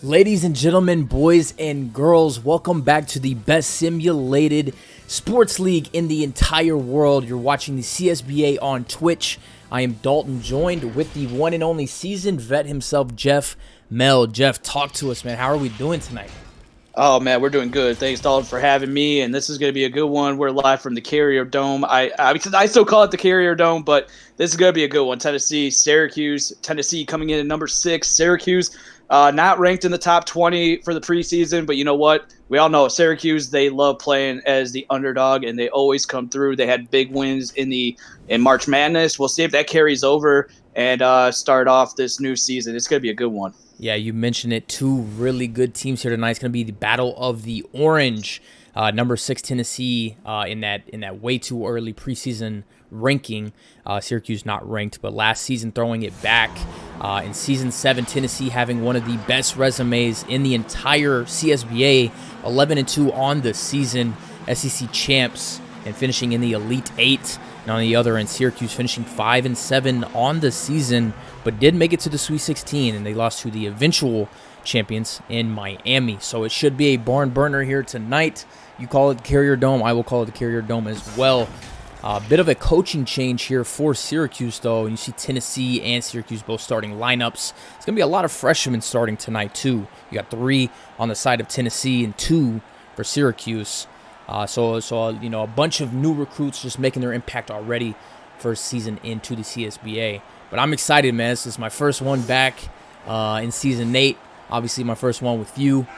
Ladies and gentlemen, boys and girls, welcome back to the best simulated sports league in the entire world. You're watching the CSBA on Twitch. I am Dalton, joined with the one and only seasoned vet himself, Jeff Mel. Jeff, talk to us, man. How are we doing tonight? Oh, man, we're doing good. Thanks, Dalton, for having me. And this is going to be a good one. We're live from the Carrier Dome. I still call it the Carrier Dome, but this is going to be a good one. Syracuse. Tennessee coming in at number 6. Syracuse not ranked in the top 20 for the preseason, but you know what? We all know Syracuse, they love playing as the underdog, and they always come through. They had big wins in March Madness. We'll see if that carries over and start off this new season. It's going to be a good one. Yeah, you mentioned it. Two really good teams here tonight. It's going to be the Battle of the Orange. Number 6 Tennessee in that way too early preseason ranking. Syracuse not ranked, but last season throwing it back. In Season 7, Tennessee having one of the best resumes in the entire CSBA, 11-2 on the season, SEC champs, and finishing in the Elite 8. And on the other end, Syracuse finishing 5-7 on the season, but did make it to the Sweet 16, and they lost to the eventual champions in Miami. So it should be a barn burner here tonight. You call it the Carrier Dome. I will call it the Carrier Dome as well. A bit of a coaching change here for Syracuse, though. And you see Tennessee and Syracuse both starting lineups. It's going to be a lot of freshmen starting tonight, too. You got 3 on the side of Tennessee and 2 for Syracuse. So a bunch of new recruits just making their impact already first season into the CSBA. But I'm excited, man. This is my first one back in Season 8. Obviously, my first one with you.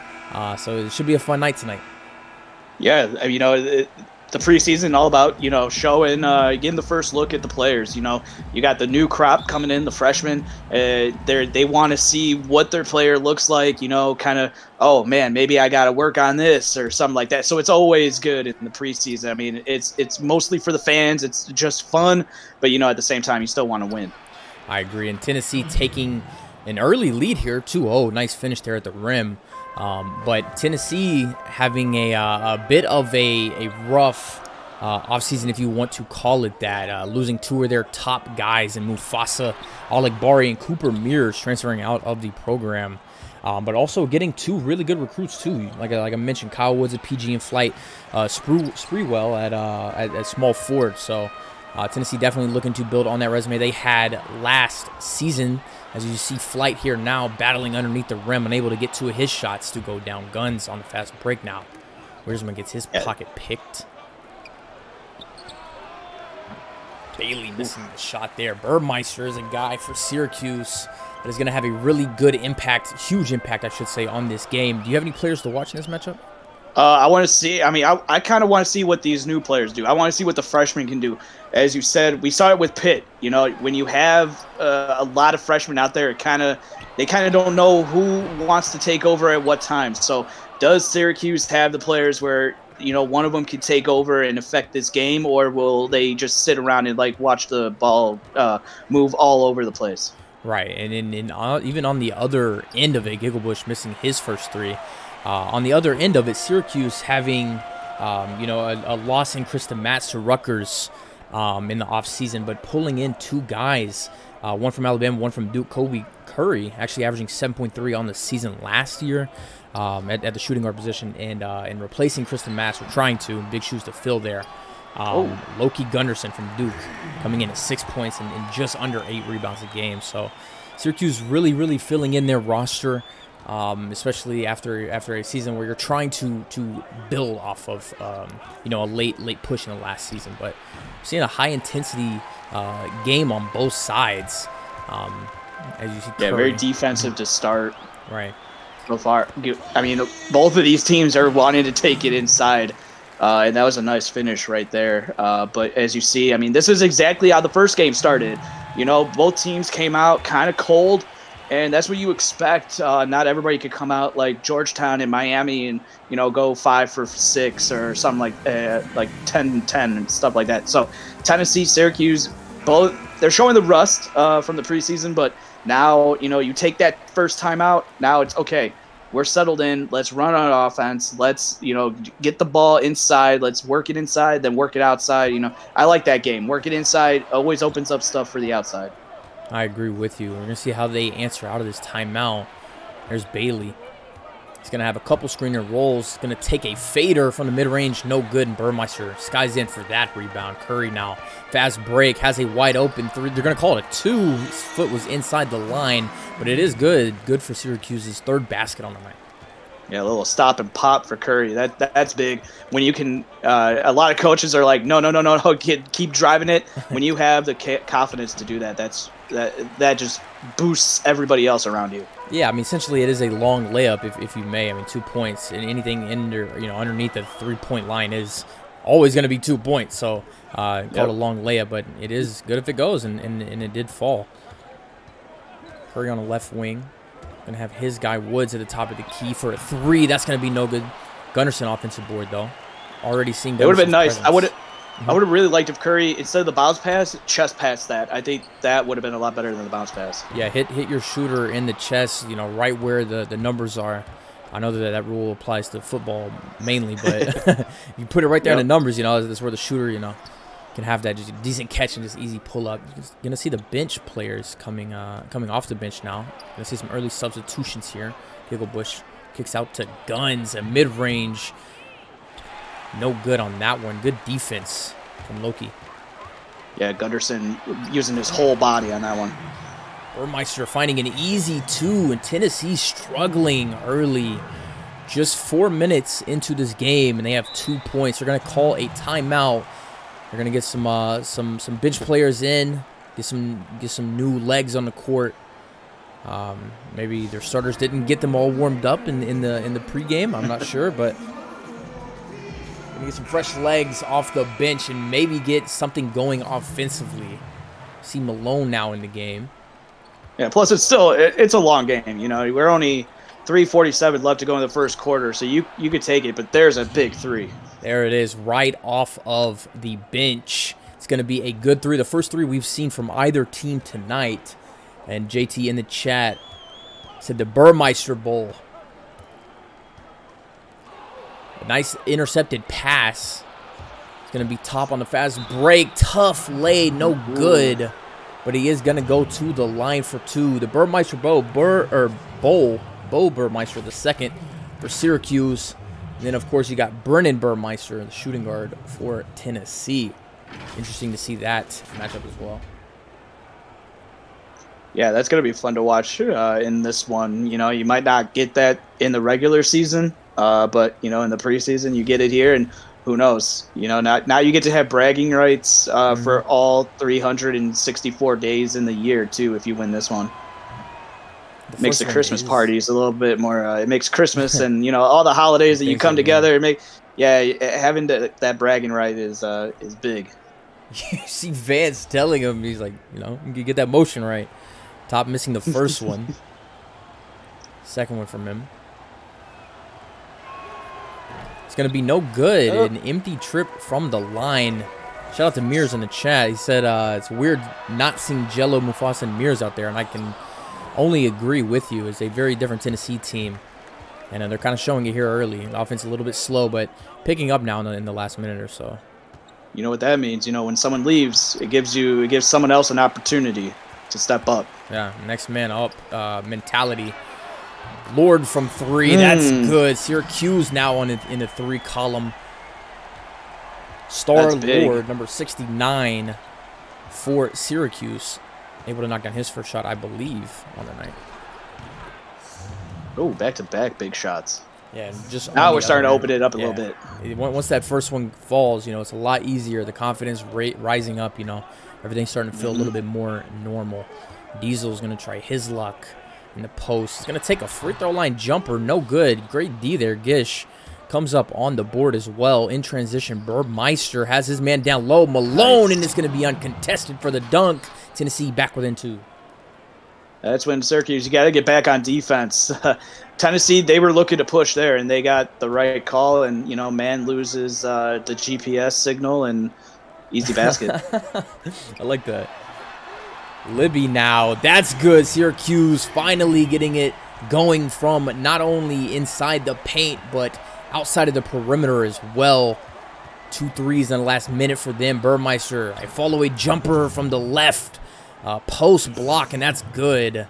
So it should be a fun night tonight. Yeah, the preseason all about, showing, getting the first look at the players. You got the new crop coming in, the freshmen. They want to see what their player looks like, kind of, oh, man, maybe I got to work on this or something like that. So it's always good in the preseason. I mean, it's mostly for the fans. It's just fun. But, at the same time, you still want to win. I agree. And Tennessee taking an early lead here, 2-0. Nice finish there at the rim. But Tennessee having a bit of a rough offseason, if you want to call it that, losing 2 of their top guys in Mufasa Alagbari and Cooper Mears transferring out of the program. But also getting 2 really good recruits, too. Like I mentioned, Kyle Woods at PG in flight, Spreewell at small forward. So Tennessee definitely looking to build on that resume they had last season. As you see Flight here now battling underneath the rim, unable to get 2 of his shots to go down. Guns on the fast break now. Wiersma gets his pocket picked. Bailey missing the shot there. Burmeister is a guy for Syracuse that is going to have a really good impact, huge impact, I should say, on this game. Do you have any players to watch in this matchup? I want to see. I kind of want to see what these new players do. I want to see what the freshmen can do. As you said, we saw it with Pitt. When you have a lot of freshmen out there, they kind of don't know who wants to take over at what time. So, does Syracuse have the players where one of them could take over and affect this game, or will they just sit around and watch the ball move all over the place? Right, and even on the other end of it, Gigglebush missing his first 3. On the other end of it, Syracuse having, a loss in Kristen Matz to Rutgers in the offseason, but pulling in 2 guys, one from Alabama, one from Duke, Kobe Curry, actually averaging 7.3 on the season last year at the shooting guard position, and replacing Kristen Matz, or trying to, big shoes to fill there. Loki Gunderson from Duke coming in at 6 points and just under 8 rebounds a game. So Syracuse really, really filling in their roster. Especially after a season where you're trying to build off of a late push in the last season, but seeing a high intensity game on both sides. As you see, Curry. Very defensive to start. Right. So far, both of these teams are wanting to take it inside, and that was a nice finish right there. But as you see, this is exactly how the first game started. Both teams came out kind of cold. And that's what you expect. Not everybody could come out like Georgetown and Miami and, go 5 for 6 or something like 10-10 and stuff like that. So Tennessee, Syracuse, both, they're showing the rust from the preseason. But now, you take that first time out. Now it's okay. We're settled in. Let's run on offense. Let's, get the ball inside. Let's work it inside, then work it outside. I like that game. Work it inside always opens up stuff for the outside. I agree with you. We're going to see how they answer out of this timeout. There's Bailey. He's going to have a couple screener rolls. Going to take a fader from the mid-range. No good, and Burmeister skies in for that rebound. Curry now, fast break, has a wide open three. They're going to call it a 2. His foot was inside the line, but it is good. Good for Syracuse's 3rd basket on the night. Yeah, a little stop and pop for Curry. That's big. When you can, a lot of coaches are like, no, kid, keep driving it. When you have the confidence to do that, that just boosts everybody else around you. Yeah, I mean, essentially it is a long layup, if you may. I mean, 2 points, and anything underneath the 3-point line is always going to be 2 points. So call it a long layup, but it is good if it goes, and it did fall. Curry on the left wing. Going to have his guy Woods at the top of the key for a 3. That's going to be no good. Gunnarsson offensive board, though. Already seeing It would have been nice. Presence. I would have really liked if Curry, instead of the bounce pass, chest pass that. I think that would have been a lot better than the bounce pass. Yeah, hit your shooter in the chest, right where the numbers are. I know that rule applies to football mainly, but you put it right there in the numbers, that's where the shooter, can have that just decent catch and just easy pull up. You're going to see the bench players coming off the bench now. Going to see some early substitutions here. Bush kicks out to Guns, a mid-range. No good on that one. Good defense from Loki. Yeah, Gunnarsson using his whole body on that one. Burmeister finding an easy 2, and Tennessee struggling early. Just 4 minutes into this game, and they have 2 points. They're going to call a timeout. They're going to get some bench players in, get some new legs on the court. Maybe their starters didn't get them all warmed up in the pregame. I'm not sure, but going to get some fresh legs off the bench and maybe get something going offensively. See Malone now in the game. Yeah, plus it's a long game. We're only 3:47 left to go in the first quarter, so you could take it, but there's a big 3. There it is, right off of the bench. It's going to be a good 3. The first 3 we've seen from either team tonight. And JT in the chat said the Burmeister Bowl. A nice intercepted pass. It's going to be top on the fast break. Tough lay, no good. But he is going to go to the line for 2. The Burmeister Bowl, Bo Burmeister, the second for Syracuse. And then, of course, you got Brennan Burmeister, the shooting guard for Tennessee. Interesting to see that matchup as well. Yeah, that's going to be fun to watch in this one. You might not get that in the regular season, but, in the preseason, you get it here, and who knows? Now you get to have bragging rights for all 364 days in the year, too, if you win this one. Makes the Christmas parties a little bit more. It makes Christmas and all the holidays that you come together. Having that bragging right is big. You see Vance telling him, he's like, you get that motion right. Top missing the first one. Second one from him. It's gonna be no good. An empty trip from the line. Shout out to Mears in the chat. He said it's weird not seeing Jello, Mufasa, and Mears out there, and I can only agree with you. It's a very different Tennessee team, and they're kind of showing it here early. The offense a little bit slow, but picking up now in the last minute or so. You know what that means? When someone leaves, it gives someone else an opportunity to step up. Yeah, next man up mentality. Lord from 3, that's good. Syracuse now in the 3 column. Star Lord, number 69 for Syracuse. Able to knock down his first shot, I believe, on the night. Oh, back-to-back big shots. Yeah, just now we're starting to open it up a little bit. Once that first one falls, it's a lot easier. The confidence rate rising up, everything's starting to feel a little bit more normal. Diesel's going to try his luck in the post. He's going to take a free throw line jumper, no good. Great D there. Gish comes up on the board as well. In transition, Burmeister has his man down low. Malone, and it's going to be uncontested for the dunk. Tennessee back within 2. That's when Syracuse, you got to get back on defense. Tennessee, they were looking to push there, and they got the right call. And, man loses the GPS signal, and easy basket. I like that. Libby now. That's good. Syracuse finally getting it going from not only inside the paint, but outside of the perimeter as well. 2 threes in the last minute for them. Burmeister, a fall-away jumper from the left. Post block, and that's good.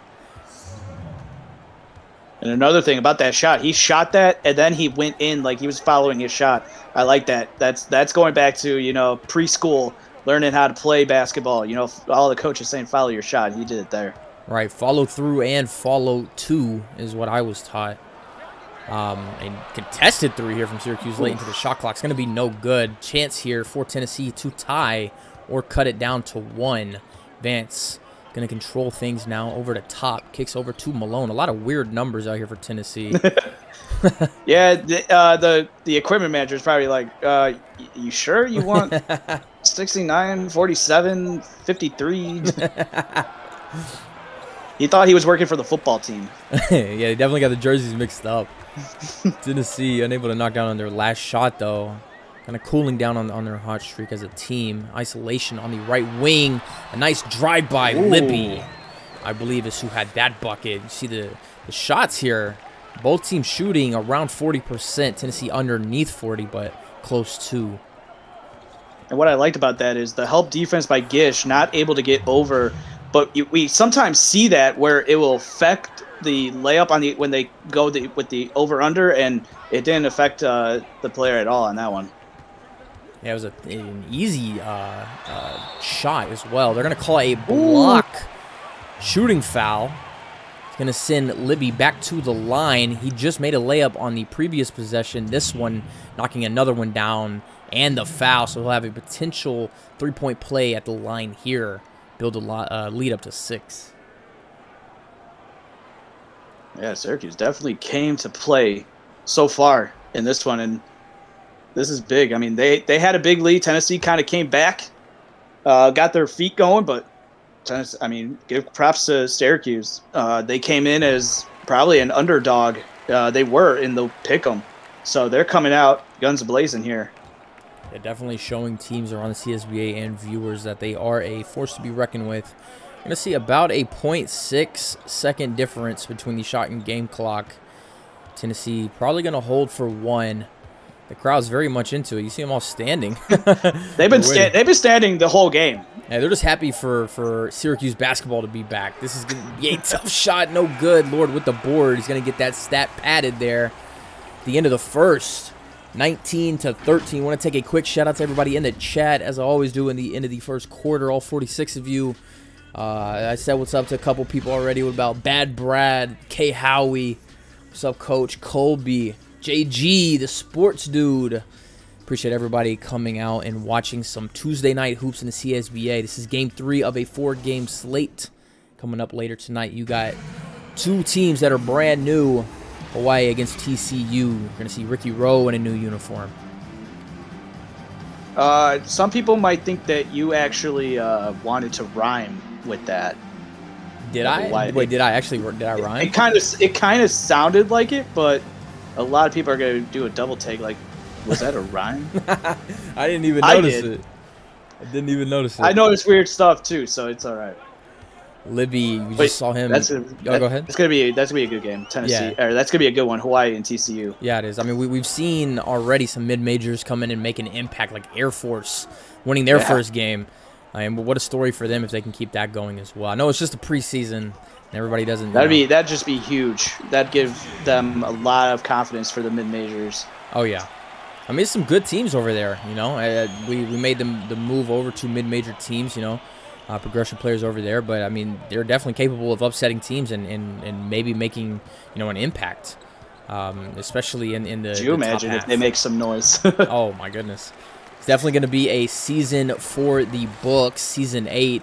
And another thing about that shot, he shot that and then he went in like he was following his shot. I like that. That's going back to, preschool, learning how to play basketball. All the coaches saying follow your shot. He did it there. Right, follow through and follow to is what I was taught. A contested three here from Syracuse late into the shot clock. It's going to be no good. Chance here for Tennessee to tie or cut it down to 1. Vance going to control things now over the top. Kicks over to Malone. A lot of weird numbers out here for Tennessee. Yeah, the equipment manager is probably like, you sure you want 69, 47, 53? He thought he was working for the football team. Yeah, they definitely got the jerseys mixed up. Tennessee unable to knock down on their last shot, though. Kind of cooling down on their hot streak as a team. Isolation on the right wing. A nice drive-by. Libby, I believe, is who had that bucket. You see the shots here. Both teams shooting around 40%. Tennessee underneath 40, but close to. And what I liked about that is the help defense by Gish, not able to get over. But we sometimes see that where it will affect the layup when they go with the over-under, and it didn't affect the player at all on that one. Yeah, it was an easy shot as well. They're going to call a block shooting foul. It's going to send Libby back to the line. He just made a layup on the previous possession. This one knocking another one down and the foul, so he'll have a potential three-point play at the line here. Build a lead up to 6. Yeah, Syracuse definitely came to play so far in this one, and this is big. I mean, they had a big lead. Tennessee kind of came back, got their feet going, but Tennessee, I mean, give props to Syracuse. They came in as probably an underdog. They were in the pick'em, so they're coming out guns blazing here. They're definitely showing teams around the CSBA and viewers that they are a force to be reckoned with. You're going to see about a 0.6 second difference between the shot and game clock. Tennessee probably going to hold for 1. The crowd's very much into it. You see them all standing. They've been standing the whole game. Yeah, they're just happy for Syracuse basketball to be back. This is going to be a tough shot. No good. Lord with the board. He's going to get that stat padded there. At the end of the first. 19-13. Want to take a quick shout out to everybody in the chat, as I always do in the end of the first quarter. All 46 of you. I said what's up to a couple people already. What about Bad Brad, K Howie? What's up, Coach Colby, JG, the sports dude? Appreciate everybody coming out and watching some Tuesday night hoops in the CSBA. This is game 3 of a 4-game slate coming up later tonight. You got 2 teams that are brand new. Hawaii against TCU. You're going to see Ricky Rowe in a new uniform. Some people might think that you actually wanted to rhyme with that. Did I? Wait, did I rhyme? It kind of sounded like it, but a lot of people are going to do a double take. Like, was that a rhyme? I didn't even notice it. I didn't even notice it. I noticed weird stuff too, so it's all right. Libby, we just saw him. Go ahead. That's gonna be a good game. Tennessee, or that's gonna be a good one. Hawaii and TCU. Yeah, it is. I mean, we've seen already some mid majors come in and make an impact, like Air Force winning their first game. And what a story for them if they can keep that going as well. I know it's just a preseason, and everybody doesn't. That'd just be huge. That'd give them a lot of confidence for the mid majors. Oh yeah. I mean, it's some good teams over there. We made them the move over to mid major teams. Progression players over there, but I mean they're definitely capable of upsetting teams and maybe making an impact, especially in the. Could you imagine if they make some noise? Oh my goodness, it's definitely going to be a season for the books. Season 8,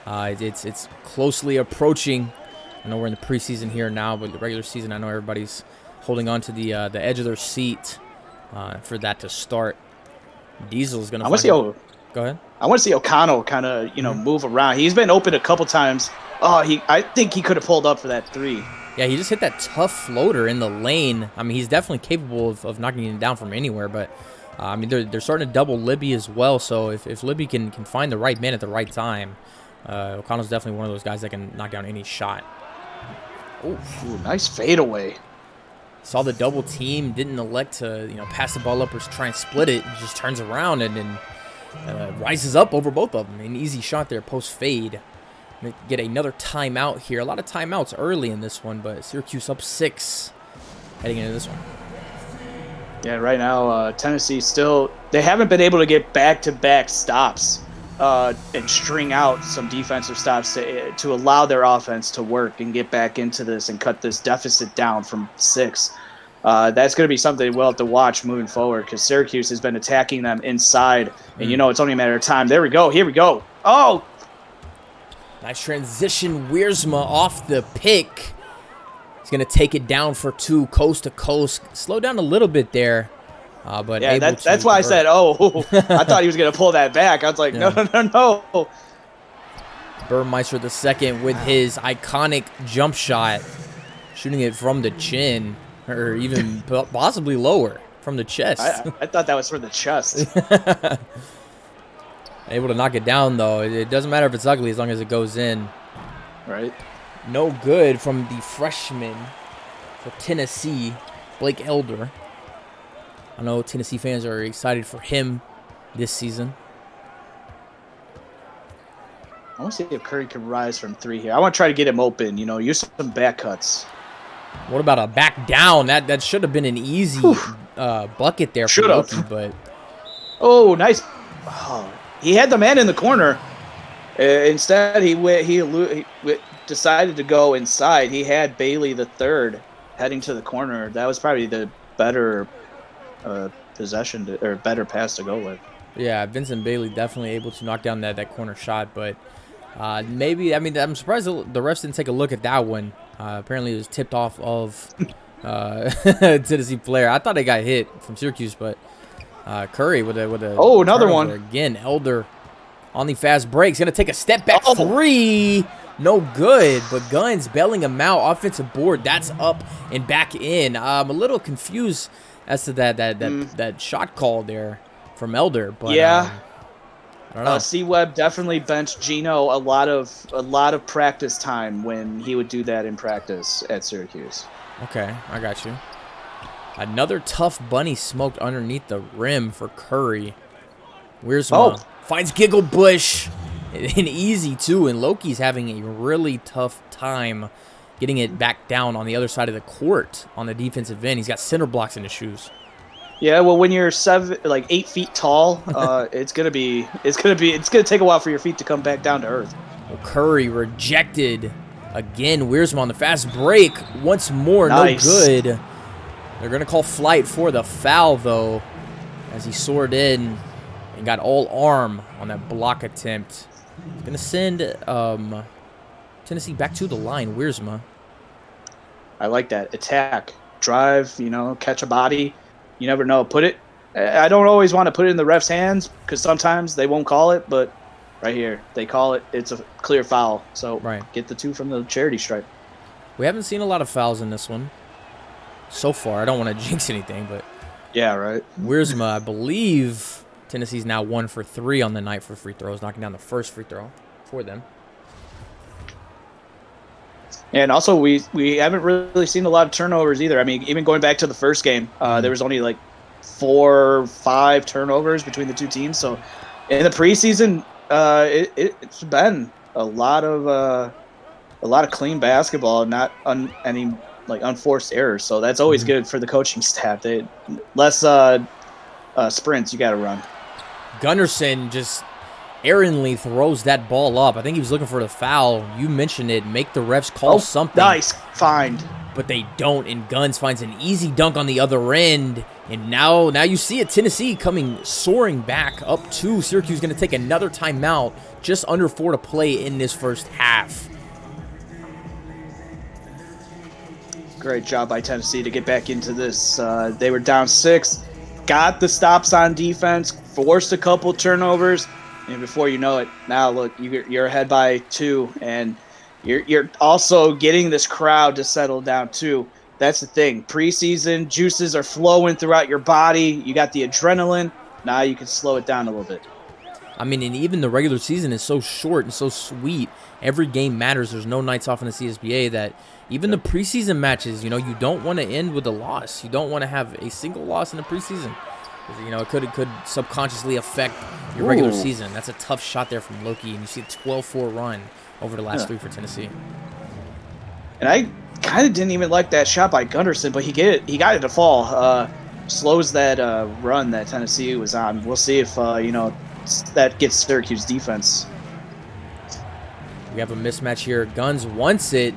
it's closely approaching. I know we're in the preseason here now, but the regular season, I know everybody's holding on to the edge of their seat for that to start. Diesel's going to. Go ahead. I want to see O'Connell kind of, move around. He's been open a couple times. I think he could have pulled up for that 3. Yeah, he just hit that tough floater in the lane. I mean, he's definitely capable of knocking it down from anywhere. But I mean, they're starting to double Libby as well. So if Libby can find the right man at the right time, O'Connell's definitely one of those guys that can knock down any shot. Ooh, nice fadeaway. Saw the double team, didn't elect to pass the ball up or try and split it. He just turns around and rises up over both of them. An easy shot there, post fade. Get another timeout here. A lot of timeouts early in this one, but Syracuse up 6 heading into this one. Yeah, right now Tennessee still they haven't been able to get back-to-back stops and string out some defensive stops to allow their offense to work and get back into this and cut this deficit down from 6. That's going to be something we'll have to watch moving forward because Syracuse has been attacking them inside, and it's only a matter of time. There we go. Here we go. Oh! Nice transition. Wiersma off the pick. He's going to take it down for 2, coast to coast. Slow down a little bit there. But yeah, that's why I said, I thought he was going to pull that back. I was like, no. Burmeister the second with his iconic jump shot, shooting it from the chin, or even possibly lower from the chest. I thought that was for the chest. Able to knock it down, though. It doesn't matter if it's ugly as long as it goes in. Right. No good from the freshman for Tennessee, Blake Elder. I know Tennessee fans are excited for him this season. I want to see if Curry can rise from 3 here. I want to try to get him open, use some back cuts. What about a back down? That should have been an easy bucket there for Loki, but... Oh, nice. Oh, he had the man in the corner. Instead, he decided to go inside. He had Bailey the third heading to the corner. That was probably the better possession or better pass to go with. Yeah, Vincent Bailey definitely able to knock down that corner shot, but I'm surprised the refs didn't take a look at that one. Apparently, it was tipped off of Tennessee player. I thought it got hit from Syracuse, but Curry with a another one again. Elder on the fast break. He's gonna take a step back 3. No good, but Guns bailing him out. Offensive board. That's up and back in. I'm a little confused as to that shot call there from Elder, but yeah. I don't know. C-Web definitely benched Gino a lot of practice time when he would do that in practice at Syracuse. Okay, I got you. Another tough bunny smoked underneath the rim for Curry. Wiersma finds Giggle Bush. And easy, too. And Loki's having a really tough time getting it back down on the other side of the court on the defensive end. He's got center blocks in his shoes. Yeah, well, when you're 8 feet tall, it's gonna take a while for your feet to come back down to earth. Well, Curry rejected again. Wiersma on the fast break once more. Nice. No good. They're gonna call flight for the foul though, as he soared in and got all arm on that block attempt. He's gonna send Tennessee back to the line. Wiersma. I like that attack, drive. Catch a body. You never know. I don't always want to put it in the ref's hands because sometimes they won't call it, but right here, they call it. It's a clear foul. So Get the 2 from the charity stripe. We haven't seen a lot of fouls in this one so far. I don't want to jinx anything, but... Yeah, right. Wiersma, I believe Tennessee's now 1 for 3 on the night for free throws, knocking down the first free throw for them. And also, we haven't really seen a lot of turnovers either. I mean, even going back to the first game, there was only 4 or 5 turnovers between the 2 teams. So, in the preseason, it's been a lot of clean basketball, not any unforced errors. So that's always good for the coaching staff. Less sprints you got to run. Gunnarsson just errantly throws that ball up. I think he was looking for the foul. You mentioned it. Make the refs call something. Nice find. But they don't, and Guns finds an easy dunk on the other end. And now you see it. Tennessee coming soaring back up 2. Syracuse going to take another timeout. Just under 4 to play in this first half. Great job by Tennessee to get back into this. They were down 6. Got the stops on defense. Forced a couple turnovers. And before you know it, now look, you're ahead by 2, and you're also getting this crowd to settle down too. That's the thing. Preseason juices are flowing throughout your body. You got the adrenaline. Now you can slow it down a little bit. I mean, and even the regular season is so short and so sweet. Every game matters. There's no nights off in the CSBA that even the preseason matches, you don't want to end with a loss. You don't want to have a single loss in the preseason. It could subconsciously affect your regular season. That's a tough shot there from Loki, and you see a 12-4 run over the last 3 for Tennessee. And I kind of didn't even like that shot by Gunderson, but he got it to fall. Slows that run that Tennessee was on. We'll see if that gets Syracuse defense. We have a mismatch here. Guns wants it.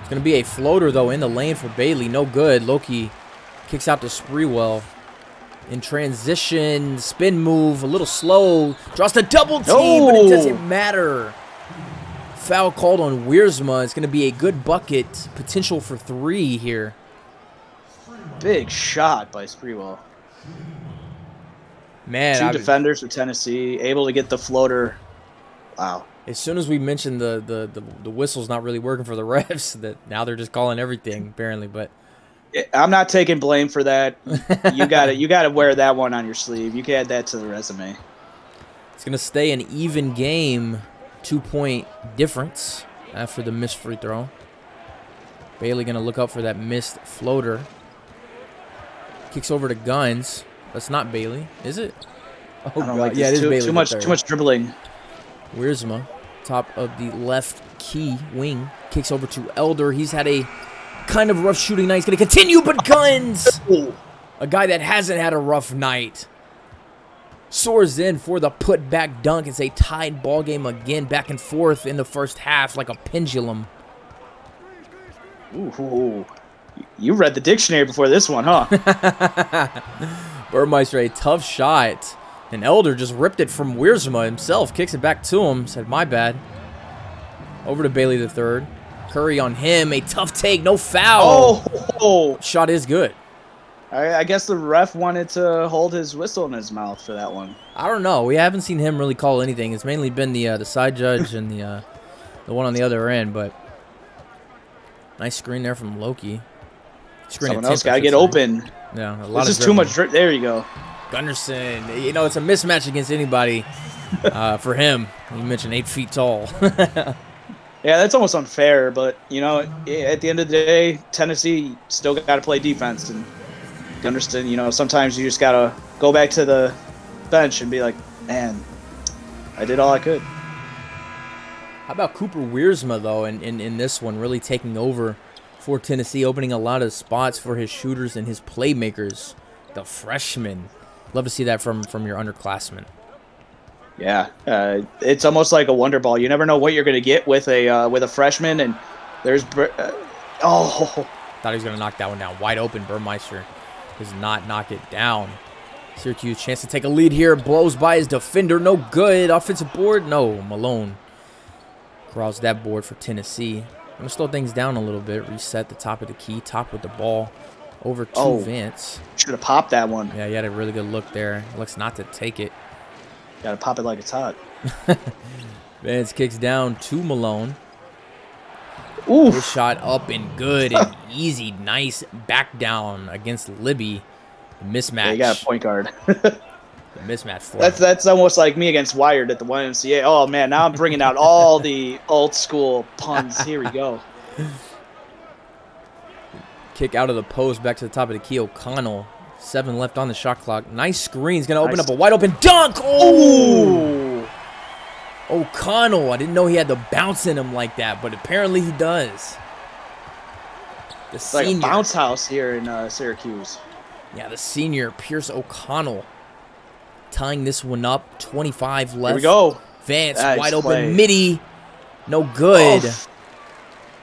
It's going to be a floater, though, in the lane for Bailey. No good. Loki kicks out to Sprewell. In transition, spin move, a little slow. Draws the double team, but it doesn't matter. Foul called on Wiersma. It's going to be a good bucket. Potential for 3 here. Big shot by Sprewell. Man, 2 defenders for Tennessee, able to get the floater. Wow. As soon as we mentioned the whistle's not really working for the refs, that now they're just calling everything apparently. But I'm not taking blame for that. You got to wear that one on your sleeve. You can add that to the resume. It's gonna stay an even game, 2-point difference after the missed free throw. Bailey gonna look up for that missed floater. Kicks over to Guns. That's not Bailey, is it? Oh God, like yeah, it is Bailey. Too much dribbling. Wiersma, top of the left key wing, kicks over to Elder. He's had a kind of rough shooting night. He's going to continue, but Guns, a guy that hasn't had a rough night, soars in for the put-back dunk. It's a tied ball game again, back and forth in the first half like a pendulum. Ooh. You read the dictionary before this one, huh? Burmeister, a tough shot. And Elder just ripped it from Wiersma himself. Kicks it back to him. Said, my bad. Over to Bailey the third. Curry on him. A tough take. No foul. Oh. Shot is good. I guess the ref wanted to hold his whistle in his mouth for that one. I don't know. We haven't seen him really call anything. It's mainly been the side judge and the one on the other end. But nice screen there from Loki. Someone else got to get open. Yeah, a lot this is too much drip. There you go. Gunderson, it's a mismatch against anybody for him. You mentioned 8 feet tall. Yeah, that's almost unfair, but, at the end of the day, Tennessee still got to play defense. And Gunderson, sometimes you just got to go back to the bench and be like, man, I did all I could. How about Cooper Wiersma, though, in this one, really taking over for Tennessee, opening a lot of spots for his shooters and his playmakers, the freshman. Love to see that from your underclassmen. Yeah, it's almost like a wonder ball. You never know what you're going to get with a freshman. And there's thought he was going to knock that one down. Wide open. Burmeister does not knock it down. Syracuse chance to take a lead here. Blows by his defender. No good. Offensive board. No. Malone corrals that board for Tennessee. I'm going to slow things down a little bit. Reset the top of the key. Top with the ball. Over to Vance. Should have popped that one. Yeah, he had a really good look there. Looks not to take it. Got to pop it like it's hot. Vance kicks down to Malone. Ooh. His shot up and good and easy. Nice back down against Libby. Mismatch. Yeah, you got a point guard. The mismatch for that's almost like me against Wired at the YMCA. Oh, man, now I'm bringing out all the old school puns. Here we go. Kick out of the post, back to the top of the key. O'Connell, 7 left on the shot clock. Nice screen. He's going to open up a wide open dunk. Oh! O'Connell. I didn't know he had the bounce in him like that, but apparently he does. It's like a bounce house here in Syracuse. Yeah, the senior, Pierce O'Connell, tying this one up. 25 left. Here we go. Vance, wide open, midi. No good. Oh.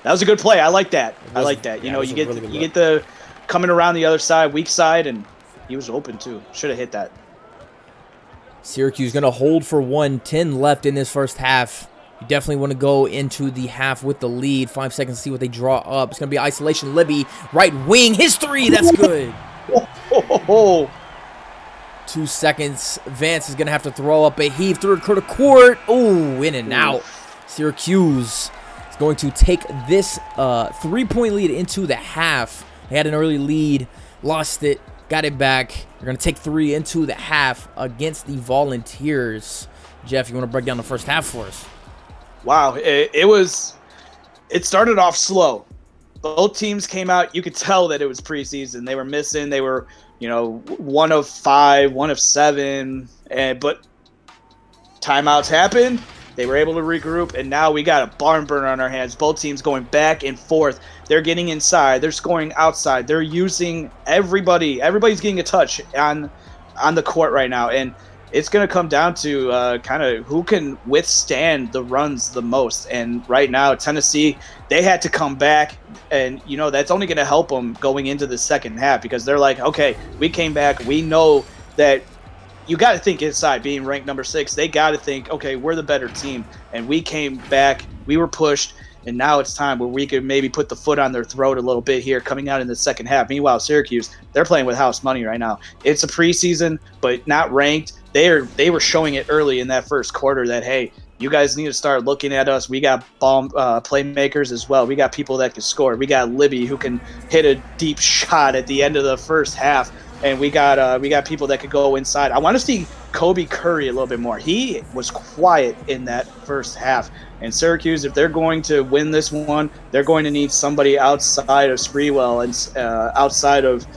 That was a good play. I like that. You get the coming around the other side, weak side, and he was open too. Should have hit that. Syracuse going to hold for 1:10 left in this first half. You definitely want to go into the half with the lead. 5 seconds to see what they draw up. It's going to be isolation. Libby, right wing. His 3. That's good. 2 seconds. Vance is going to have to throw up a heave through the court. Oh, in and out. Syracuse going to take this 3-point lead into the half. They had an early lead, lost it, got it back. They're going to take 3 into the half against the Volunteers. Jeff, you want to break down the first half for us? Wow, it started off slow. Both teams came out. You could tell that it was preseason. They were missing. They were, 1 of 5, 1 of 7. But timeouts happened. They were able to regroup, and now we got a barn burner on our hands. Both teams going back and forth. They're getting inside. They're scoring outside. They're using everybody. Everybody's getting a touch on the court right now, and it's going to come down to kind of who can withstand the runs the most. And right now, Tennessee, they had to come back, and that's only going to help them going into the second half, because they're like, okay, we came back. We know that you got to think inside, being ranked number 6. They got to think, okay, we're the better team, and we came back. We were pushed. And now it's time where we could maybe put the foot on their throat a little bit here coming out in the second half. Meanwhile, Syracuse, they're playing with house money right now. It's a preseason, but not ranked. They were showing it early in that first quarter that, hey, you guys need to start looking at us. We got ball playmakers as well. We got people that can score. We got Libby who can hit a deep shot at the end of the first half. And we got people that could go inside. I want to see Kobe Curry a little bit more. He was quiet in that first half. And Syracuse, if they're going to win this one, they're going to need somebody outside of Sprewell and outside of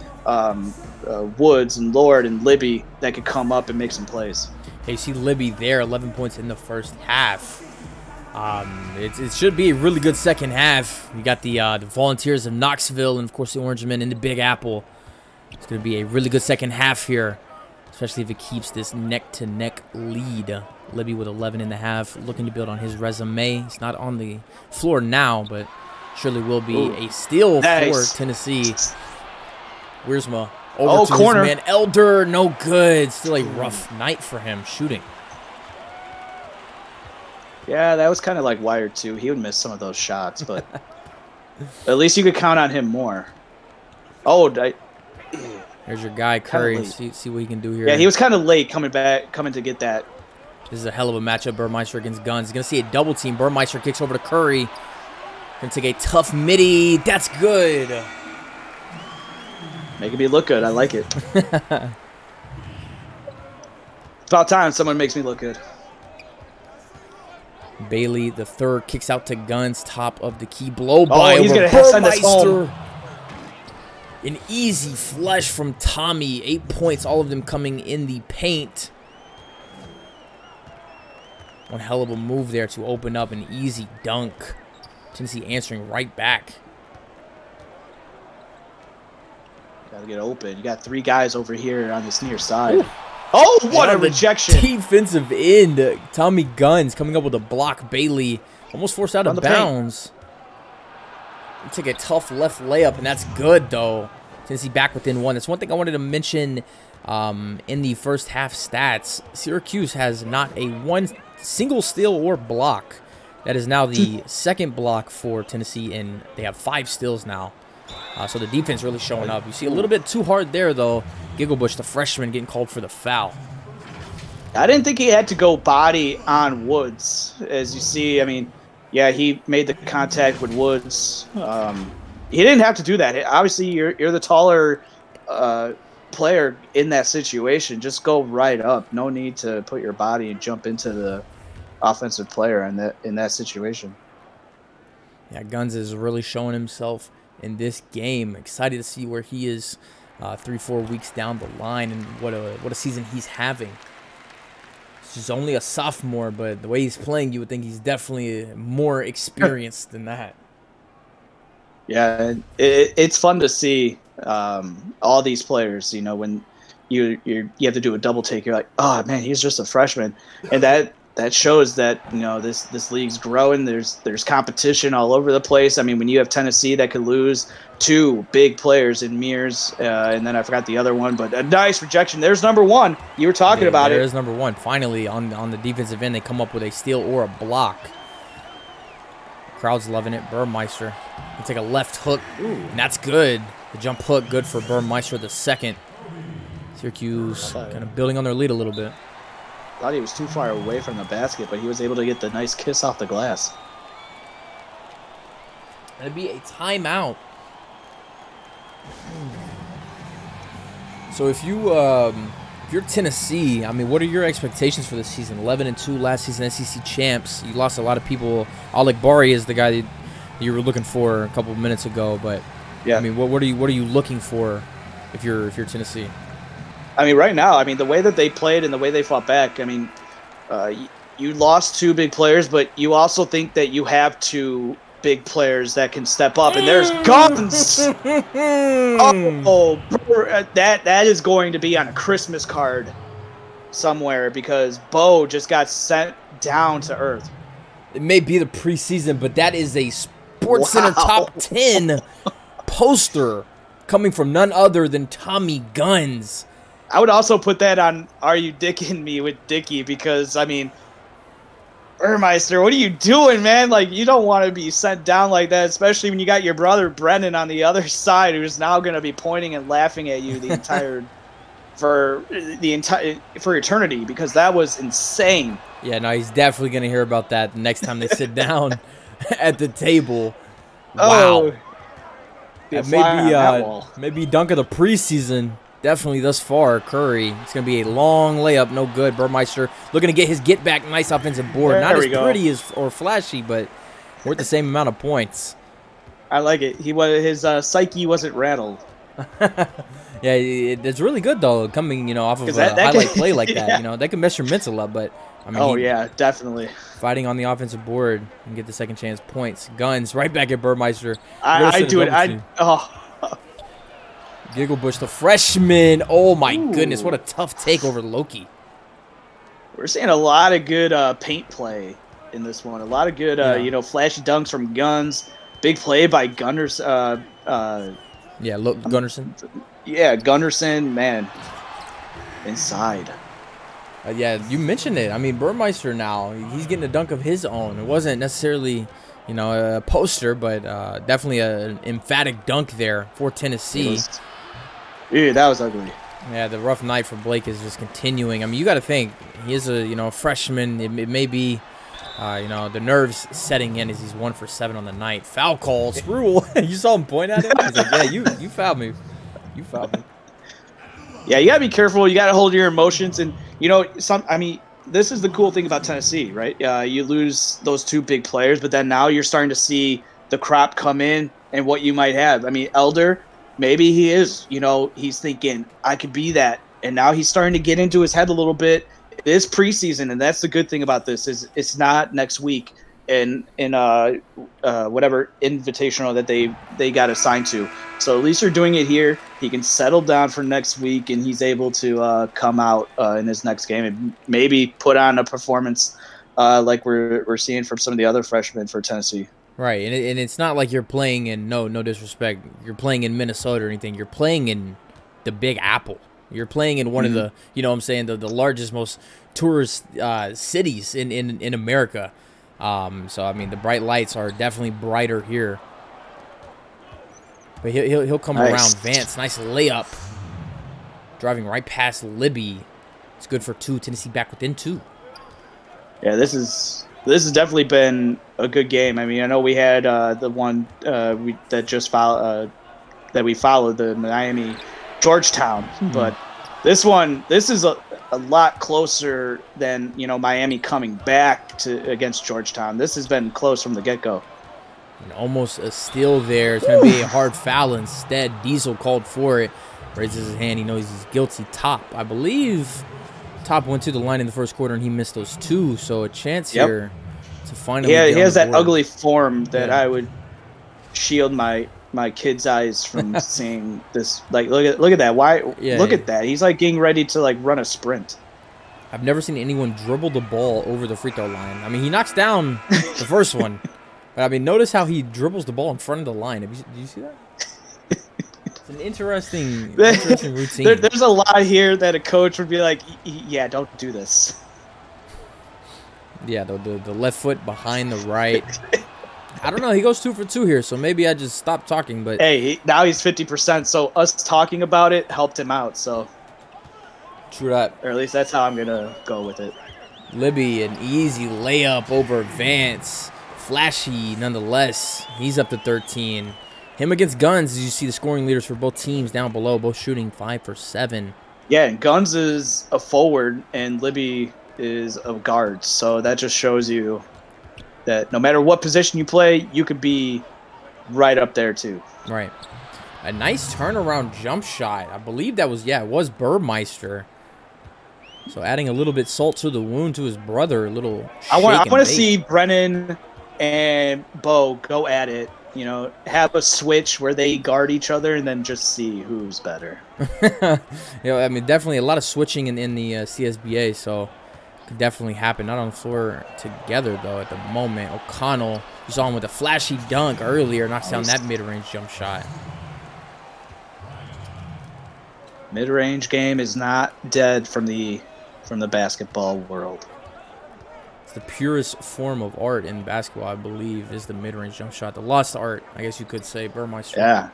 Woods and Lord and Libby that could come up and make some plays. Hey, you see Libby there, 11 points in the first half. It should be a really good second half. You got the Volunteers of Knoxville and, of course, the Orangemen in the Big Apple. It's going to be a really good second half here, especially if it keeps this neck-to-neck lead. Libby with 11.5, looking to build on his resume. He's not on the floor now, but surely will be a steal for Tennessee. Wiersma over to corner. his man Elder, no good. Still a rough night for him shooting. Yeah, that was kind of like wired too. He would miss some of those shots, but at least you could count on him more. There's your guy Curry. See what he can do here. Yeah, he was kind of late coming to get that. This is a hell of a matchup, Burmeister against Guns. He's going to see a double team. Burmeister kicks over to Curry. Going to take a tough midi. That's good. Making me look good. I like it. It's about time someone makes me look good. Bailey, the third, kicks out to Guns. Top of the key. Blow by he's over gonna send this home. An easy flush from Tommy. 8 points, all of them coming in the paint. One hell of a move there to open up an easy dunk. Tennessee answering right back. Gotta get open. You got 3 guys over here on this near side. Ooh. Oh, what a rejection. Defensive end. Tommy Guns coming up with a block. Bailey almost forced out of bounds. Take a tough left layup, and that's good, though. Tennessee back within 1. That's one thing I wanted to mention in the first half stats. Syracuse has not a single steal or block. That is now the second block for Tennessee, and they have 5 steals now. So the defense really showing up. You see a little bit too hard there, though. Gigglebush, the freshman, getting called for the foul. I didn't think he had to go body on Woods. As you see, I mean, yeah, he made the contact with Woods. He didn't have to do that. Obviously, you're the taller player in that situation. Just go right up. No need to put your body and jump into the offensive player in that situation. Yeah, Guns is really showing himself in this game. Excited to see where he is 3-4 weeks down the line and what a season he's having. He's only a sophomore, but the way he's playing, you would think he's definitely more experienced than that. Yeah, it's fun to see all these players. When you have to do a double take, you're like, oh man, he's just a freshman, and that shows that this league's growing. There's competition all over the place. I mean, when you have Tennessee that could lose 2 big players in Mears, and then I forgot the other one, but a nice rejection. There's number 1. You were talking about it. There's number 1. Finally, on the defensive end, they come up with a steal or a block. Crowd's loving it. Burmeister can take a left hook, and that's good. The jump hook, good for Burmeister the second. Syracuse kind of building on their lead a little bit. Thought he was too far away from the basket, but he was able to get the nice kiss off the glass. That'd be a timeout. So if you're Tennessee, I mean, what are your expectations for this season? 11-2 last season, SEC champs. You lost a lot of people. Alec Bari is the guy that you were looking for a couple of minutes ago, but yeah, I mean, what are you looking for if you're Tennessee? I mean, right now, the way that they played and the way they fought back, you you lost 2 big players, but you also think that you have 2 big players that can step up. And there's Guns. Oh, that is going to be on a Christmas card somewhere because Bo just got sent down to earth. It may be the preseason, but that is a SportsCenter top 10 poster coming from none other than Tommy Guns. I would also put that on Are You Dicking Me with Dickie because, I mean, Burmeister, what are you doing, man? Like, you don't want to be sent down like that, especially when you got your brother Brennan on the other side who's now going to be pointing and laughing at you for eternity because that was insane. Yeah, no, he's definitely going to hear about that the next time they sit down at the table. Wow. Maybe dunk of the preseason. Definitely thus far, Curry. It's going to be a long layup, no good. Burmeister looking to get his get back, nice offensive board. Not as pretty or flashy, but worth the same amount of points. I like it. His psyche wasn't rattled. Yeah, it's really good though. Coming, off of a highlight play like that, yeah. That can mess your mental up. But I mean, oh yeah, definitely fighting on the offensive board and get the second chance points. Guns right back at Burmeister. I do it. Gigglebush, the freshman. Oh my goodness, what a tough take over Loki. We're seeing a lot of good paint play in this one. A lot of good, flashy dunks from Guns. Big play by Gunners. Gunnarsson. Yeah, Gunnarsson, man. Inside. Yeah, you mentioned it. I mean, Burmeister now, he's getting a dunk of his own. It wasn't necessarily, a poster, but definitely an emphatic dunk there for Tennessee. Dude, that was ugly. Yeah, the rough night for Blake is just continuing. I mean, you got to think, he is a freshman. It may be, the nerves setting in as he's 1 for 7 on the night. Foul calls, rule. You saw him point at him? He's like, yeah, you fouled me. You fouled me. Yeah, you got to be careful. You got to hold your emotions. And, this is the cool thing about Tennessee, right? You lose those 2 big players, but then now you're starting to see the crop come in and what you might have. I mean, Elder, maybe he is, he's thinking, I could be that. And now he's starting to get into his head a little bit. It is preseason, and that's the good thing about this is it's not next week in whatever invitational that they got assigned to. So at least they're doing it here. He can settle down for next week, and he's able to come out in his next game and maybe put on a performance like we're seeing from some of the other freshmen for Tennessee. Right, and it's not like you're playing in, no disrespect, you're playing in Minnesota or anything. You're playing in the Big Apple. You're playing in one of the, the largest, most tourist cities in America. So, I mean, the bright lights are definitely brighter here. But he'll come around. Vance, nice layup. Driving right past Libby. It's good for 2. Tennessee back within 2. Yeah, this has definitely been a good game. I mean, I know we had the one that we followed, the Miami Georgetown, but this is a lot closer than Miami coming back against Georgetown. This has been close from the get-go. And almost a steal there. It's going to be a hard foul instead. Diesel called for it. Raises his hand. He knows he's guilty. Top, I believe. Top went to the line in the first quarter and he missed those 2. So a chance here to finally. Yeah, he has that ugly form that I would shield my kid's eyes from seeing this. Like, look at that. Look at that. He's like getting ready to run a sprint. I've never seen anyone dribble the ball over the free throw line. I mean, he knocks down the first one, but I mean, notice how he dribbles the ball in front of the line. Did you see that? It's an interesting routine. There's a lot here that a coach would be like, yeah, don't do this. Yeah, the left foot behind the right. I don't know. He goes 2 for 2 here, so maybe I just stopped talking. But hey, now he's 50%. So us talking about it helped him out. So true that. Or at least that's how I'm gonna go with it. Libby, an easy layup over Vance. Flashy, nonetheless. He's up to 13. Him against Guns, as you see the scoring leaders for both teams down below, both shooting 5 for 7. Yeah, and Guns is a forward, and Libby is a guard. So that just shows you that no matter what position you play, you could be right up there too. Right. A nice turnaround jump shot. I believe that was, it was Burmeister. So adding a little bit salt to the wound to his brother, a little I want to bake. see Brennan and Bo go at it. You know, have a switch where they guard each other and then just see who's better. I mean, definitely a lot of switching in the CSBA, so could definitely happen. Not on the floor together, though, at the moment. O'Connell, you saw him with a flashy dunk earlier, knocks down that mid-range jump shot. Mid-range game is not dead from the basketball world. It's the purest form of art in basketball, I believe, is the mid-range jump shot. The lost art, I guess you could say, Burmeister. Yeah.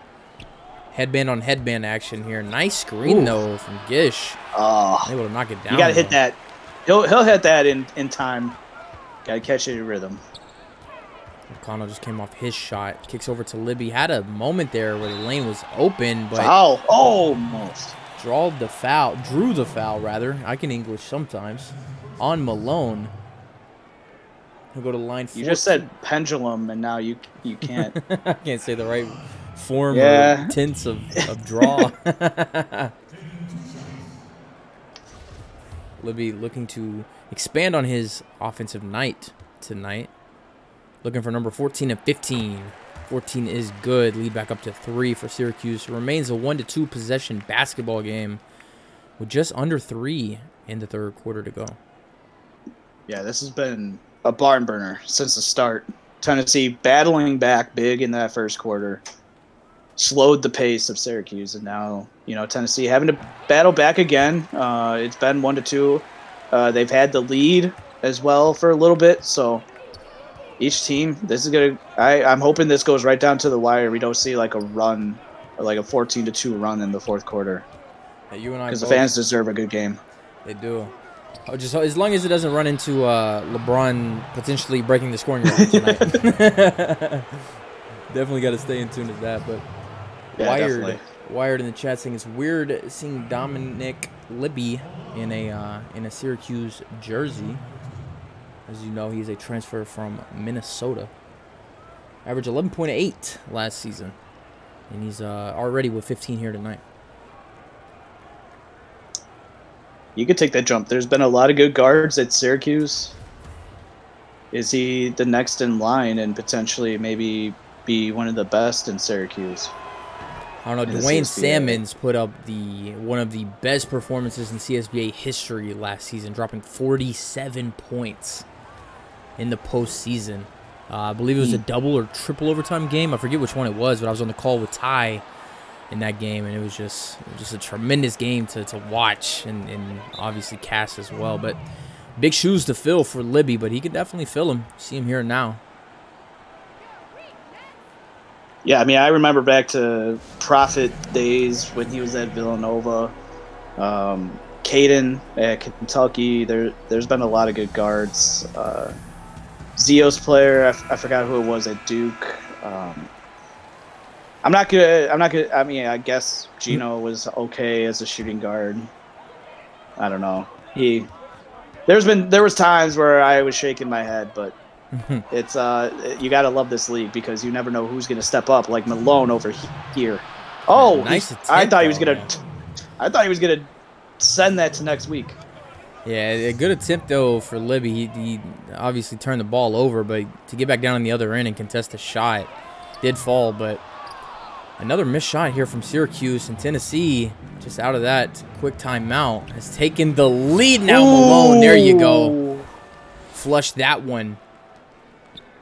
Headband on headband action here. Nice screen, though, from Gish. Oh. Able to knock it down. You got to hit that. He'll hit that in time. Got to catch it in rhythm. O'Connell just came off his shot. Kicks over to Libby. Had a moment there where the lane was open, but... Foul. Almost. Drew the foul, rather. I can English sometimes. On Malone. He'll go to line 14. You just said pendulum, and now you can't. I can't say the right form or tense of draw. Libby looking to expand on his offensive night tonight. Looking for number 14 and 15. 14 is good. Lead back up to 3 for Syracuse. It remains a 1-2 possession basketball game with just under 3 in the third quarter to go. Yeah, this has been a barn burner since the start. Tennessee battling back big in that first quarter, slowed the pace of Syracuse, and now Tennessee having to battle back again. It's been 1-2. They've had the lead as well for a little bit, so each team, this is gonna. I'm hoping this goes right down to the wire. We don't see like a run, or like a 14-2 run in the fourth quarter. Yeah, you and I, because the fans deserve a good game. They do. Just as long as it doesn't run into LeBron potentially breaking the scoring record tonight. Definitely got to stay in tune with that. But yeah, Wired in the chat saying it's weird seeing Dominic Libby in a Syracuse jersey. As you know, he's a transfer from Minnesota. Averaged 11.8 last season, and he's already with 15 here tonight. You could take that jump. There's been a lot of good guards at Syracuse. Is he the next in line and potentially maybe be one of the best in Syracuse? I don't know. Dwayne Salmons put up one of the best performances in CSBA history last season, dropping 47 points in the postseason. I believe it was a double or triple overtime game. I forget which one it was, but I was on the call with Ty in that game, and it was just a tremendous game to watch and obviously cast as well. But big shoes to fill for Libby, but he could definitely fill them. See him here now. Yeah, I mean, I remember back to Prophet days when he was at Villanova. Caden at Kentucky. There's been a lot of good guards. Zio's player, I forgot who it was at Duke. I'm not good. I mean, I guess Gino was okay as a shooting guard. I don't know. There was times where I was shaking my head, but it's you gotta love this league because you never know who's gonna step up. Like Malone over here. Oh, nice attempt, I thought he was gonna send that to next week. Yeah, a good attempt though for Libby. He obviously turned the ball over, but to get back down on the other end and contest a shot did fall. But another missed shot here from Syracuse, and Tennessee, just out of that quick timeout, has taken the lead now. Malone, there you go. Flush that one.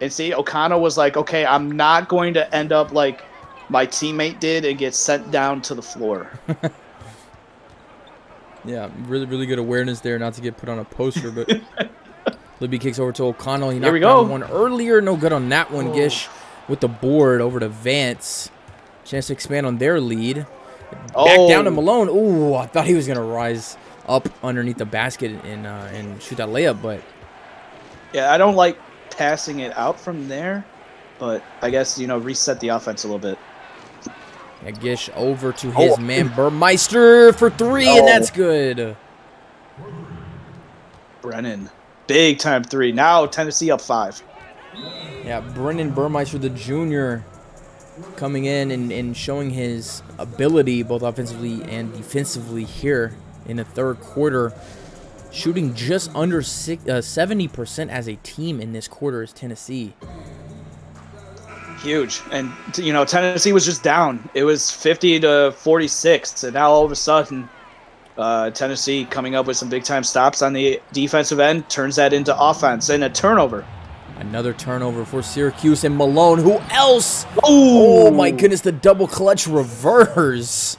And see, O'Connell was like, okay, I'm not going to end up like my teammate did and get sent down to the floor. Yeah, really, really good awareness there, not to get put on a poster, but Libby kicks over to O'Connell. He knocked down one earlier. No good on that one. Gish with the board over to Vance. Chance to expand on their lead. Back down to Malone. Ooh, I thought he was going to rise up underneath the basket and shoot that layup, but... Yeah, I don't like passing it out from there, but I guess, reset the offense a little bit. Yeah, Gish over to his man Burmeister for 3, and that's good. Brennan, big time 3. Now Tennessee up 5. Yeah, Brennan Burmeister, the junior, coming in and showing his ability both offensively and defensively here in the third quarter. Shooting just under 70% as a team in this quarter is Tennessee. Huge. And, Tennessee was just down. It was 50-46. And now all of a sudden, Tennessee coming up with some big-time stops on the defensive end, turns that into offense and a turnover. Another turnover for Syracuse and Malone. Who else? Ooh. Oh, my goodness, the double clutch reverse.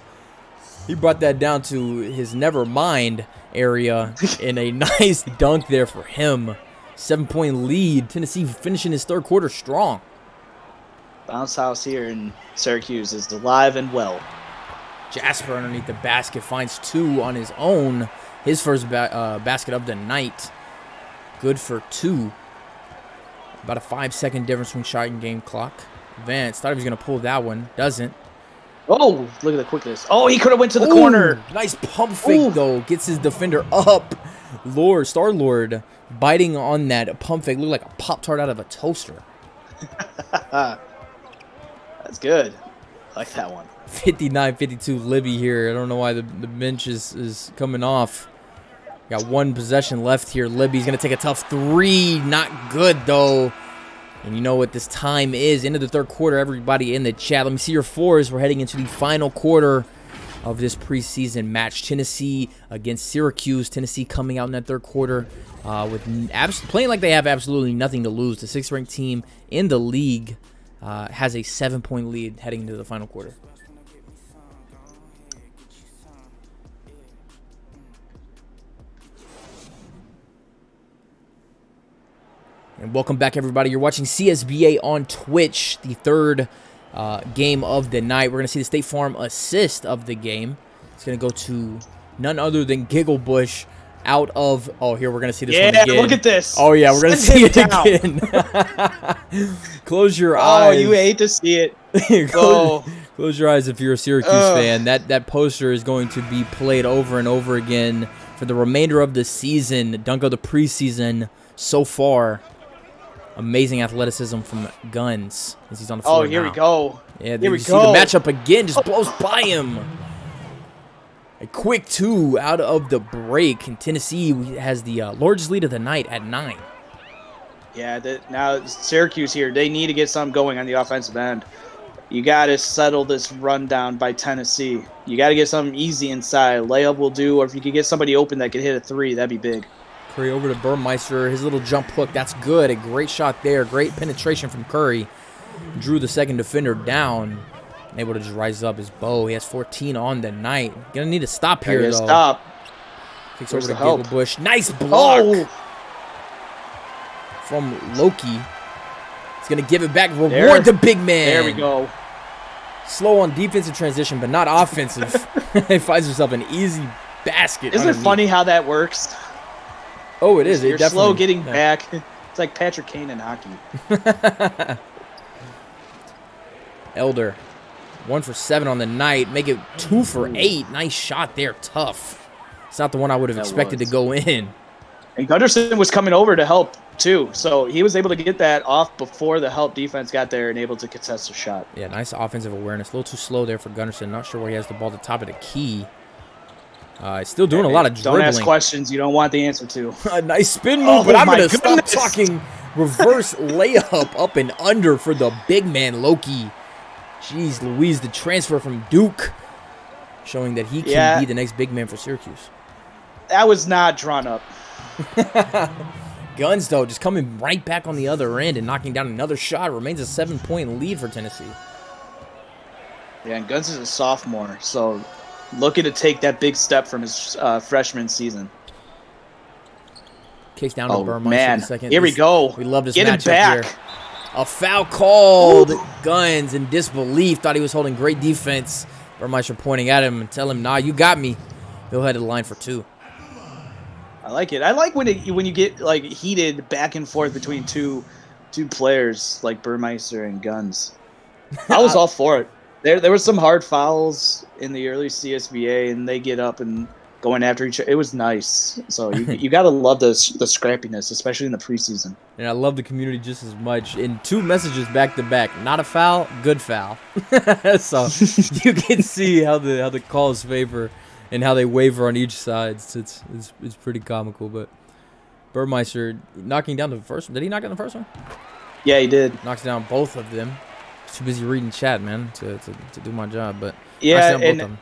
He brought that down to his never mind area in a nice dunk there for him. 7-point lead. Tennessee finishing his third quarter strong. Bounce house here in Syracuse is alive and well. Csba underneath the basket finds 2 on his own. His first basket of the night. Good for 2. About a 5-second difference from shot and game clock. Vance thought he was going to pull that one. Doesn't. Oh, look at the quickness. Oh, he could have went to the corner. Nice pump fake, though. Gets his defender up. Star-Lord biting on that pump fake. Looked like a Pop-Tart out of a toaster. That's good. I like that one. 59-52 Libby here. I don't know why the bench is coming off. Got 1 possession left here. Libby's going to take a tough 3. Not good, though. And you know what this time is. End of the third quarter, everybody in the chat. Let me see your 4s. We're heading into the final quarter of this preseason match. Tennessee against Syracuse. Tennessee coming out in that third quarter with playing like they have absolutely nothing to lose. The 6th-ranked team in the league has a 7-point lead heading into the final quarter. And welcome back, everybody. You're watching CSBA on Twitch, the third game of the night. We're going to see the State Farm assist of the game. It's going to go to none other than Giggle Bush out of... Oh, here, we're going to see this one again. Yeah, look at this. Oh, yeah, we're going to see it again. Close your eyes. Oh, you hate to see it. Close your eyes if you're a Syracuse fan. That poster is going to be played over and over again for the remainder of the season. Dunk of the preseason so far. Amazing athleticism from Guns as he's on the floor. Oh, here now. we go. Yeah, here we see the matchup again. Just blows by him. A quick 2 out of the break. And Tennessee has the largest lead of the night at 9. Yeah, now Syracuse here, they need to get something going on the offensive end. You got to settle this rundown by Tennessee. You got to get something easy inside. Layup will do, or if you could get somebody open that could hit a 3, that'd be big. Curry over to Burmeister. His little jump hook, that's good. A great shot there. Great penetration from Curry. Drew the second defender down. Able to just rise up his bow. He has 14 on the night. Gonna need to stop here, though. Stop. Kicks over to Giggle Bush. Nice block from Loki. He's gonna give it back. Reward the big man. There we go. Slow on defensive transition, but not offensive. He finds himself an easy basket. Isn't it funny how that works? Oh, it is. You're slow getting back. It's like Patrick Kane in hockey. Elder, 1 for 7 on the night. Make it 2 for 8. Nice shot there. Tough. It's not the one I would have expected to go in. And Gunderson was coming over to help, too. So he was able to get that off before the help defense got there and able to contest a shot. Yeah, nice offensive awareness. A little too slow there for Gunderson. Not sure where he has the ball at the top of the key. Still doing a lot of dribbling. Don't ask questions you don't want the answer to. A nice spin move, but I'm going to stop talking. Reverse layup up and under for the big man, Loki. Jeez Louise, the transfer from Duke. Showing that he can be the next big man for Syracuse. That was not drawn up. Guns, though, just coming right back on the other end and knocking down another shot. Remains a 7-point lead for Tennessee. Yeah, and Guns is a sophomore, so... looking to take that big step from his freshman season. Kicks down to Burmeister in a second. Here we go. We love this Get matchup him back. here. A foul called. Guns in disbelief. Thought he was holding great defense. Burmeister pointing at him and telling him, nah, you got me. He'll head to the line for 2. I like it. I like when you get like heated back and forth between two players like Burmeister and Guns. I was all for it. There were some hard fouls in the early CSBA, and they get up and going after each other. It was nice. So you got to love the scrappiness, especially in the preseason. And I love the community just as much. In 2 messages back to back, not a foul, good foul. So you can see how the calls favor and how they waver on each side. It's pretty comical. But Burmeister knocking down the first one. Did he knock down the first one? Yeah, he did. Knocks down both of them. Too busy reading chat, man, to do my job. But yeah, knocks down both of them.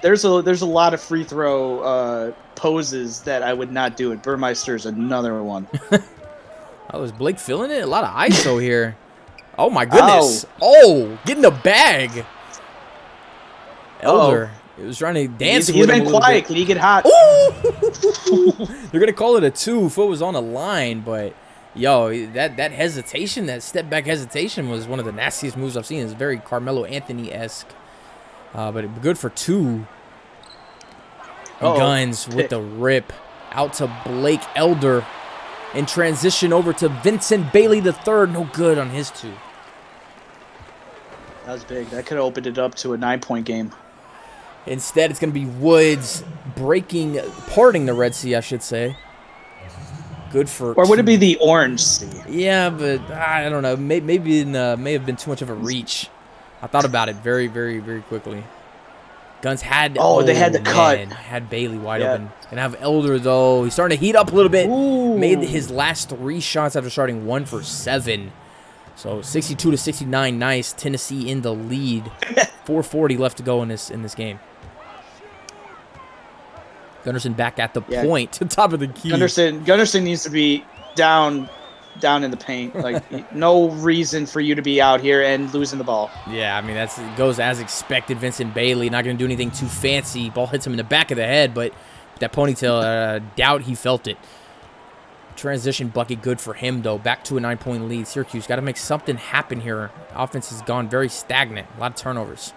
There's a lot of free throw poses that I would not do. And Burmeister's another one. Oh, is Blake feeling it? A lot of ISO here. Oh my goodness! Oh, get in the bag. Elder, he was trying to dance. He's been quiet. Can he get hot? They're gonna call it a 2. Foot was on the line, but yo, that hesitation, that step back hesitation, was one of the nastiest moves I've seen. It's very Carmelo Anthony-esque, but good for 2. Guns with the rip out to Blake Elder, and transition over to Vincent Bailey III. No good on his 2. That was big. That could have opened it up to a 9-point game. Instead, it's going to be Woods parting the Red Sea, I should say. Good for. Or would it be the Orange Sea? Yeah, but I don't know. Maybe may have been too much of a reach. I thought about it very, very, very quickly. Guns had. Oh, they had the cut. Had Bailey wide open. And have Elder though. He's starting to heat up a little bit. Ooh. Made his last 3 shots after starting 1 for 7. So 62-69, nice. Tennessee in the lead. 4:40 left to go in this game. Gunnarsson back at the point, to top of the key. Gunnarsson needs to be down in the paint. Like no reason for you to be out here and losing the ball. Yeah, I mean it goes as expected. Vincent Bailey not going to do anything too fancy. Ball hits him in the back of the head, but that ponytail, doubt he felt it. Transition bucket good for him, though. Back to a 9-point lead. Syracuse got to make something happen here. Offense has gone very stagnant. A lot of turnovers.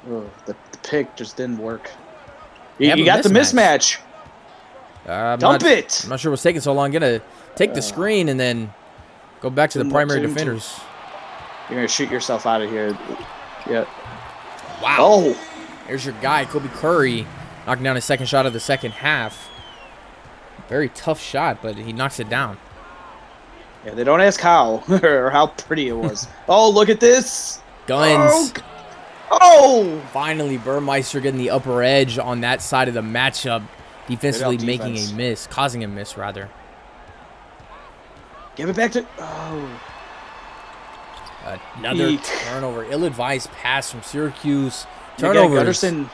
Oh, the pick just didn't work. You got the mismatch. Dump it. I'm not sure what's taking so long. Going to take the screen and then go back to the primary defenders. You're going to shoot yourself out of here. Yeah. Wow. Oh. There's your guy, Kobe Curry, knocking down his second shot of the second half. Very tough shot, but he knocks it down. Yeah, they don't ask how or how pretty it was. Oh, look at this. Guns. Oh! Finally, Burmeister getting the upper edge on that side of the matchup. Defensively making a miss. Causing a miss, rather. Give it back to... Oh. Another turnover. Ill-advised pass from Syracuse. Turnovers. Gunnarsson.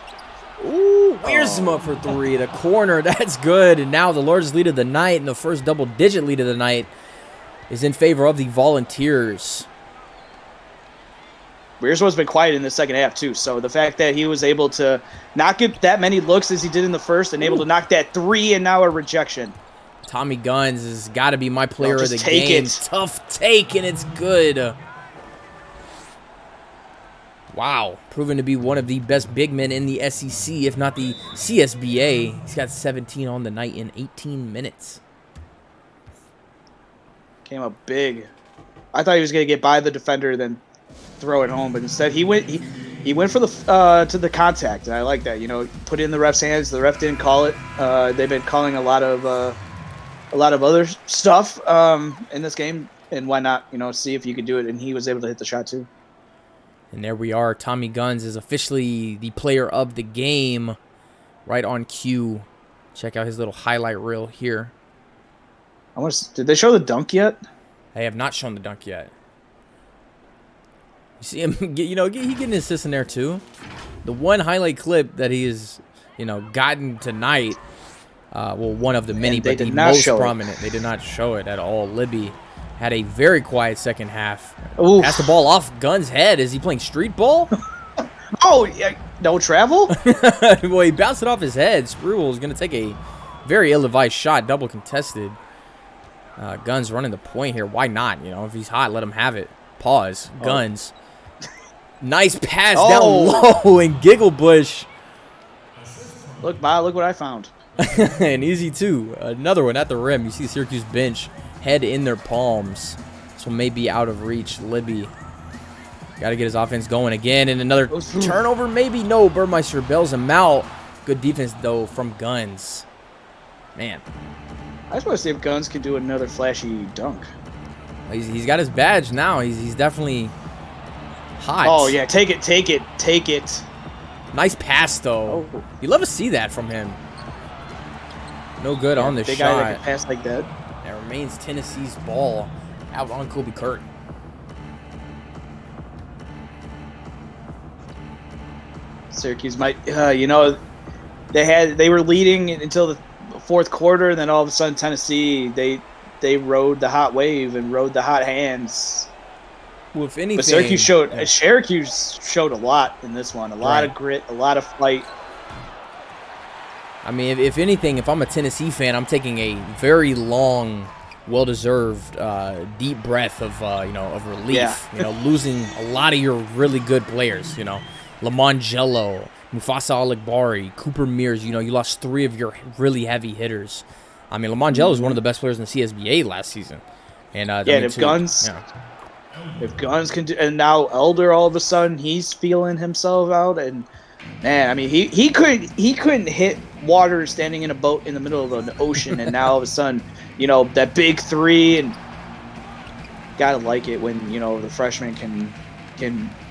Ooh, wears him up for 3. The corner, that's good. And now the largest lead of the night and the first double-digit lead of the night is in favor of the Volunteers. Weir's been quiet in the second half, too. So the fact that he was able to not get that many looks as he did in the first and able to knock that 3 and now a rejection. Tommy Guns has got to be my player of the take game. It. Tough take, and it's good. Wow. Proven to be one of the best big men in the SEC, if not the CSBA. He's got 17 on the night in 18 minutes. Came up big. I thought he was going to get by the defender, then throw it home, but instead he went for the to the contact, and I like that. You know, put it in the ref's hands. The ref didn't call it. They've been calling a lot of other stuff in this game, and why not? You know, see if you could do it. And he was able to hit the shot too. And there we are. Tommy Guns is officially the player of the game, right on cue. Check out his little highlight reel here. Did they show the dunk yet? They have not shown the dunk yet. You see him, he getting his assist in there too. The one highlight clip that he has, gotten tonight, one of the many, but the most prominent. They did not show it at all. Libby had a very quiet second half. Oof. Passed the ball off Gunn's head. Is he playing street ball? Oh, yeah, no travel? Well, he bounced it off his head. Spruill is going to take a very ill-advised shot, double contested. Guns running the point here. Why not? If he's hot, let him have it. Pause. Guns. Nice pass down low and Gigglebush. Look what I found. And easy too. Another one at the rim. You see Syracuse bench head in their palms. This one may be out of reach. Libby got to get his offense going again. And another turnover, maybe. No, Burmeister bails him out. Good defense, though, from Guns. Man. I just want to see if Guns can do another flashy dunk. He's got his badge now. He's definitely hot. Oh, yeah. Take it. Nice pass, though. Oh. You love to see that from him. No good on the big shot. guy that can pass like that. That remains Tennessee's ball out on Kobe Kurt. Syracuse might, you know, they were leading until the fourth quarter, and then all of a sudden Tennessee they rode the hot wave and rode the hot hands. Well, if anything, But Syracuse showed a lot in this one, a lot of grit, a lot of fight. I mean, if anything, if I'm a Tennessee fan, I'm taking a very long, well-deserved, deep breath of of relief. Yeah. Losing a lot of your really good players. Lamangelo, Mufasa Aligbari, Cooper Mears. You lost 3 of your really heavy hitters. I mean, Lamangelo is one of the best players in the CSBA last season. And if Guns can do, and now Elder all of a sudden he's feeling himself out, and man, I mean he couldn't hit water standing in a boat in the middle of an ocean, and now all of a sudden that big 3, and gotta like it when the freshmen can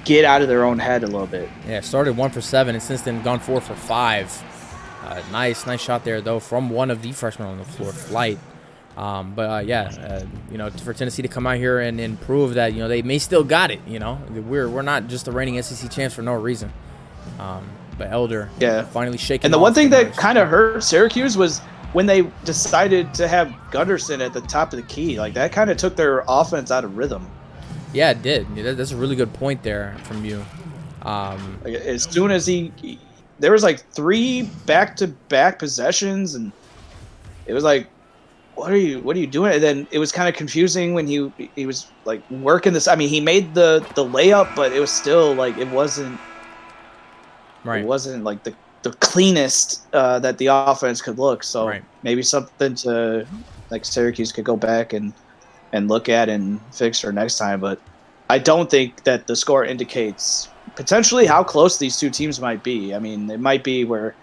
get out of their own head a little bit. Yeah, started 1 for 7 and since then gone 4 for 5. Nice shot there though from one of the freshmen on the floor, Flight. For Tennessee to come out here and prove that they may still got it. We're not just the reigning SEC champs for no reason. But Elder, finally shaking. And the one thing that kind of hurt Syracuse was when they decided to have Gunderson at the top of the key. Like that kind of took their offense out of rhythm. Yeah, it did. That's a really good point there from you. As soon as there was like 3 back-to-back possessions, and it was like, what are you doing? And then it was kind of confusing when he was like working this. I mean, he made the layup, but it was still like it wasn't right. It wasn't like the cleanest that the offense could look. So maybe something to like Syracuse could go back and look at and fix for next time. But I don't think that the score indicates potentially how close these two teams might be. I mean, it might be where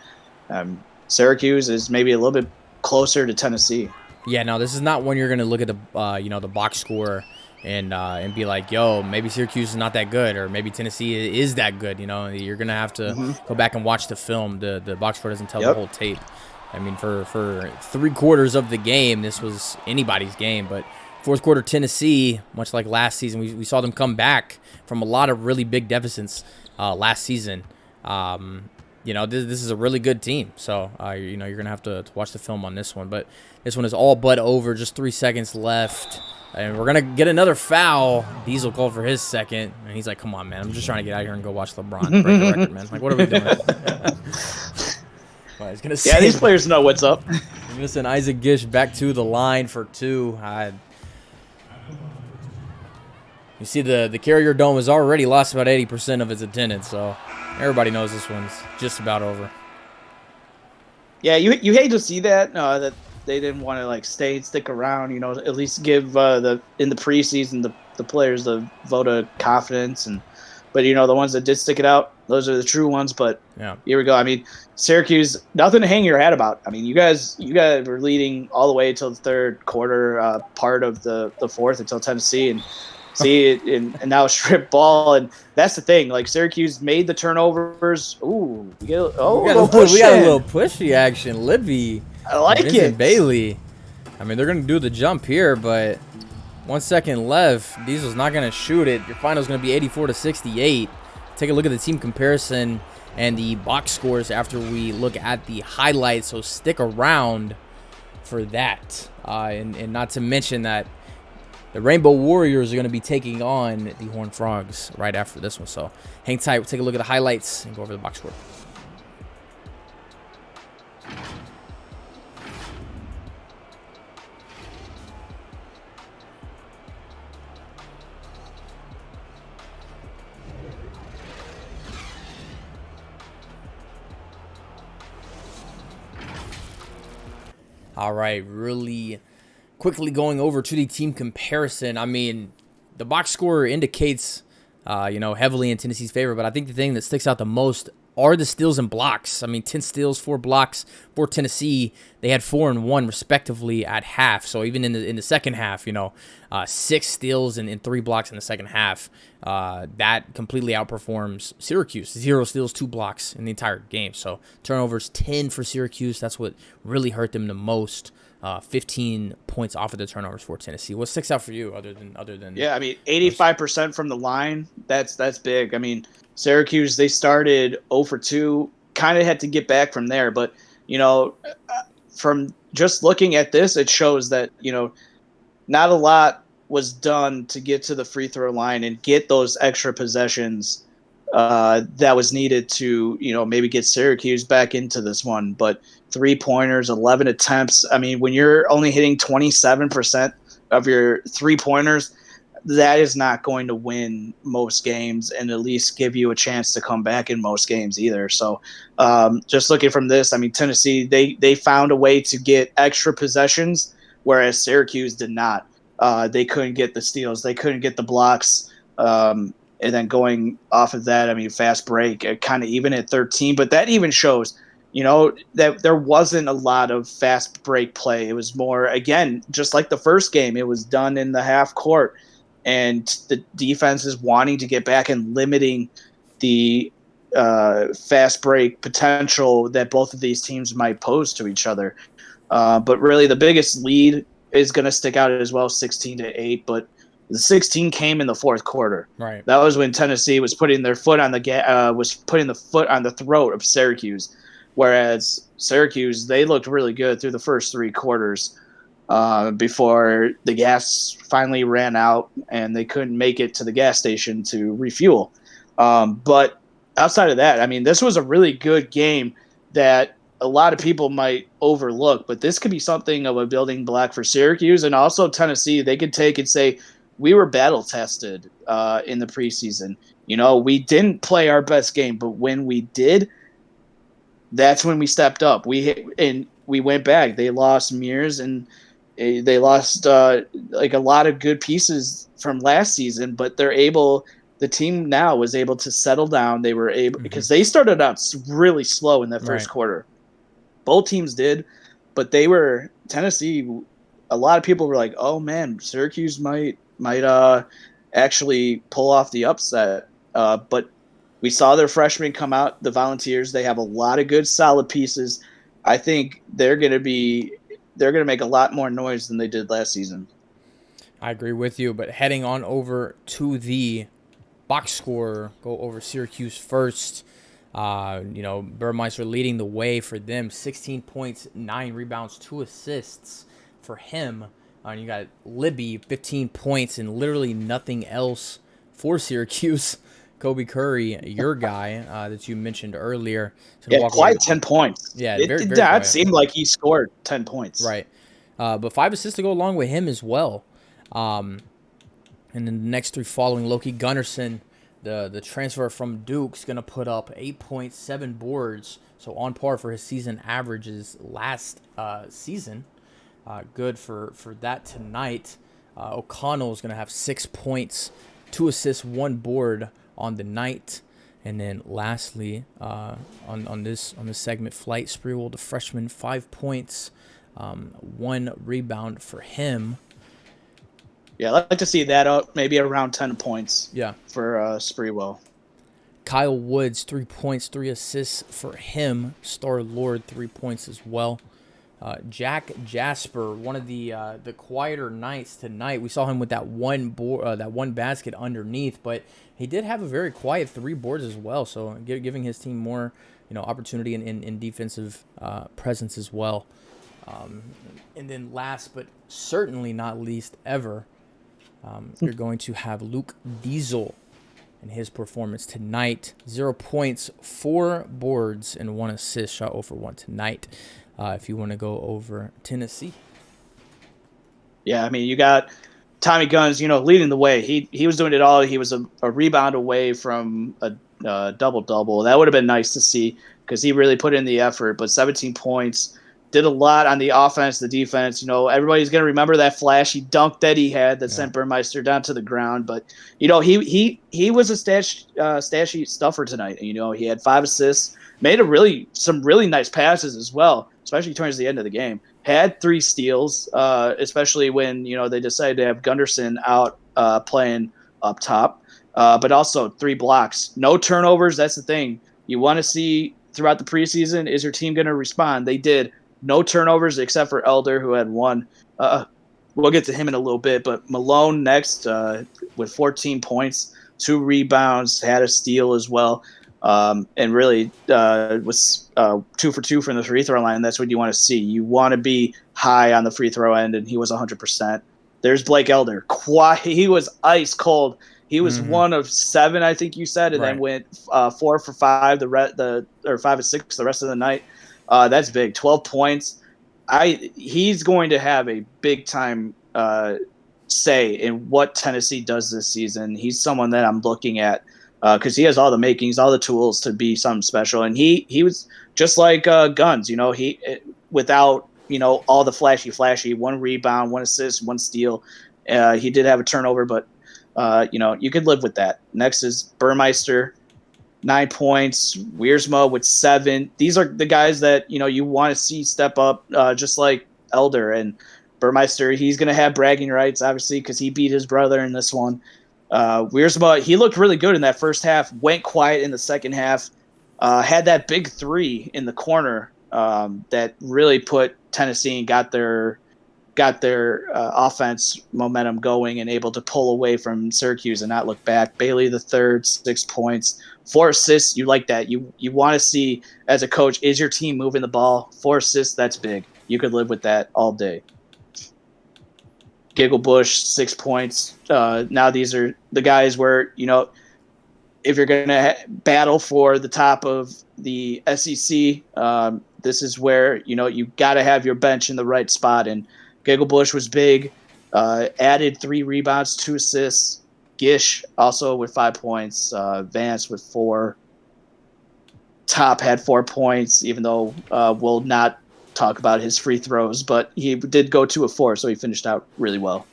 Syracuse is maybe a little bit closer to Tennessee. Yeah, no, this is not when you're going to look at the the box score and be like, yo, maybe Syracuse is not that good, or maybe Tennessee is that good. You're going to have to go back and watch the film. The box score doesn't tell the whole tape. I mean, for 3 quarters of the game, this was anybody's game. But fourth quarter, Tennessee, much like last season, we saw them come back from a lot of really big deficits last season. This is a really good team. So, you're going to have to watch the film on this one. But this one is all but over. Just 3 seconds left. And we're going to get another foul. Diesel called for his second. And he's like, come on, man. I'm just trying to get out here and go watch LeBron break the record, man. Like, what are we doing? Well, he's gonna send, these players know what's up. He's going to send Isaac Gish back to the line for 2. You see the Carrier Dome has already lost about 80% of its attendance. So everybody knows this one's just about over. Yeah, you hate to see that they didn't want to like stick around. At least give in the preseason the players the vote of confidence, but the ones that did stick it out, those are the true ones. But here we go. I mean, Syracuse, nothing to hang your hat about. I mean, you guys were leading all the way until the third quarter, part of the fourth until Tennessee and. See it, and now strip ball, and that's the thing. Like Syracuse made the turnovers. Ooh, we got a little pushy action. Libby, I like Vincent it. Bailey. I mean, they're gonna do the jump here, but 1 second left. Diesel's not gonna shoot it. Your final's gonna be 84-68. Take a look at the team comparison and the box scores after we look at the highlights. So stick around for that, and not to mention that. The Rainbow Warriors are going to be taking on the Horned Frogs right after this one. So hang tight. We'll take a look at the highlights and go over the box score. All right, really quickly going over to the team comparison. I mean, the box score indicates, heavily in Tennessee's favor, but I think the thing that sticks out the most are the steals and blocks. I mean, 10 steals, 4 blocks for Tennessee. They had 4 and 1 respectively at half. So even in the second half, 6 steals and 3 blocks in the second half. That completely outperforms Syracuse. 0 steals, 2 blocks in the entire game. So turnovers 10 for Syracuse. That's what really hurt them the most. 15 points off of the turnovers for Tennessee. What sticks out for you other than? Yeah, I mean, 85% from the line. That's big. I mean, Syracuse, they started 0 for 2. Kind of had to get back from there, but from just looking at this, it shows that not a lot was done to get to the free throw line and get those extra possessions that was needed to maybe get Syracuse back into this one. But 3-pointers, 11 attempts. I mean, when you're only hitting 27% of your 3-pointers, that is not going to win most games and at least give you a chance to come back in most games either. So just looking from this, I mean, Tennessee, they found a way to get extra possessions, whereas Syracuse did not. They couldn't get the steals. They couldn't get the blocks. And then going off of that, I mean, fast break, kind of even at 13. But that even shows, that there wasn't a lot of fast break play. It was more, again, just like the first game, it was done in the half court. And the defense is wanting to get back and limiting the fast break potential that both of these teams might pose to each other. But really the biggest lead is going to stick out as well, 16-8. But the 16 came in the fourth quarter. Right. That was when Tennessee was putting their foot on the foot on the throat of Syracuse, whereas Syracuse, they looked really good through the first 3 quarters before the gas finally ran out and they couldn't make it to the gas station to refuel. But outside of that, I mean, this was a really good game that a lot of people might overlook, but this could be something of a building block for Syracuse and also Tennessee. They could take and say, we were battle tested in the preseason. We didn't play our best game, but when we did, that's when we stepped up. We went back. They lost Mears and they lost like a lot of good pieces from last season, but the team now was able to settle down. They were able, because they started out really slow in that first quarter. Both teams did, but Tennessee, a lot of people were like, oh man, Syracuse might actually pull off the upset. But we saw their freshmen come out, the Volunteers. They have a lot of good, solid pieces. I think they're going to make a lot more noise than they did last season. I agree with you, but heading on over to the box score, go over Syracuse first. Burmeister leading the way for them, 16 points, 9 rebounds, 2 assists for him. And you got Libby, 15 points, and literally nothing else for Syracuse. Kobe Curry, your guy that you mentioned earlier. Quite 10 points. Yeah, it did not seem like he scored 10 points. Right. But 5 assists to go along with him as well. And then the next 3 following, Loki Gunnarsson, the transfer from Duke's going to put up 8 points, 7 boards. So on par for his season averages last season. Good for that tonight. O'Connell is going to have 6 points, 2 assists, 1 board on the night. And then lastly, on this segment, Flight Sprewell, the freshman, 5 points, 1 rebound for him. Yeah, I'd like to see that up, maybe around 10 points. Yeah, for Sprewell. Kyle Woods, 3 points, 3 assists for him. Star Lord, 3 points as well. Jack Jasper, one of the quieter nights tonight. We saw him with that one basket underneath, but he did have a very quiet 3 boards as well. So giving his team more, opportunity in defensive presence as well. And then last but certainly not least ever, you're going to have Luke Diesel in his performance tonight. 0 points, 4 boards, and 1 assist. Shot 0 for 1 tonight. If you want to go over Tennessee. Yeah, I mean, you got Tommy Guns, leading the way. He was doing it all. He was a rebound away from a double-double. That would have been nice to see because he really put in the effort. But 17 points, did a lot on the offense, the defense. You know, everybody's going to remember that flashy dunk that he had that sent Burmeister down to the ground. But, you know, he was a stat sheet stuffer tonight. You know, he had 5 assists, made some really nice passes as well, especially towards the end of the game. Had 3 steals, especially when, you know, they decided to have Gunderson out playing up top. But also 3 blocks. No turnovers, that's the thing. You want to see throughout the preseason, is your team going to respond? They did. No turnovers except for Elder, who had 1. We'll get to him in a little bit, but Malone next with 14 points, 2 rebounds, had a steal as well, and really was 2 for 2 from the free throw line. That's what you want to see. You want to be high on the free throw end, and he was 100%. There's Blake Elder. He was ice cold. He was 1 of 7, I think you said, and then went 4 for 5 or 5 of 6 the rest of the night. That's big. 12 points. He's going to have a big time say in what Tennessee does this season. He's someone that I'm looking at because he has all the makings, all the tools to be something special. And he was just like Guns, you know, without, you know, all the flashy, 1 rebound, 1 assist, 1 steal. He did have a turnover, but you know, you could live with that. Next is Burmeister. 9 points, Wiersma with 7. These are the guys that, you know, you want to see step up, just like Elder and Burmeister. He's going to have bragging rights, obviously, because he beat his brother in this one. Wiersma, he looked really good in that first half, went quiet in the second half, had that big 3 in the corner that really put Tennessee and got their offense momentum going and able to pull away from Syracuse and not look back. Bailey the third, 6 points, 4 assists. You like that. You want to see as a coach, is your team moving the ball? 4 assists, that's big. You could live with that all day. Gigglebush, 6 points. Now these are the guys where, you know, if you're going to battle for the top of the SEC, this is where, you know, you got to have your bench in the right spot. And Gigglebush was big, added 3 rebounds, 2 assists. Gish also with 5 points. Vance with 4. Top had 4 points, even though we'll not talk about his free throws, but he did go 2 of 4, so he finished out really well.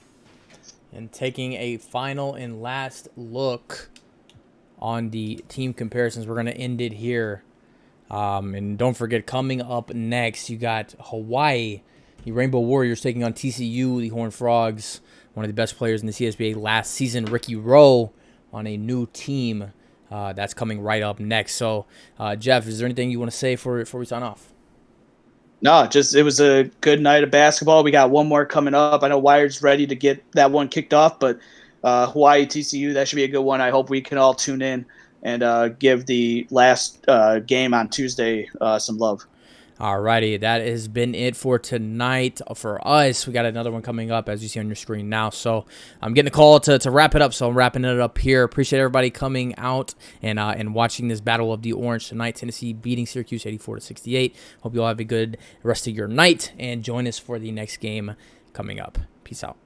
And taking a final and last look on the team comparisons, we're going to end it here. And don't forget, coming up next, you got Hawaii. The Rainbow Warriors taking on TCU, the Horned Frogs, one of the best players in the CSBA last season, Ricky Rowe, on a new team. That's coming right up next. So, Jeff, is there anything you want to say before we sign off? No, just it was a good night of basketball. We got one more coming up. I know Wired's ready to get that one kicked off, but Hawaii TCU, that should be a good one. I hope we can all tune in and give the last game on Tuesday some love. Alrighty, that has been it for tonight for us. We got another one coming up, as you see on your screen now. So I'm getting a call to wrap it up, so I'm wrapping it up here. Appreciate everybody coming out and watching this Battle of the Orange tonight. Tennessee beating Syracuse 84-68. Hope you all have a good rest of your night, and join us for the next game coming up. Peace out.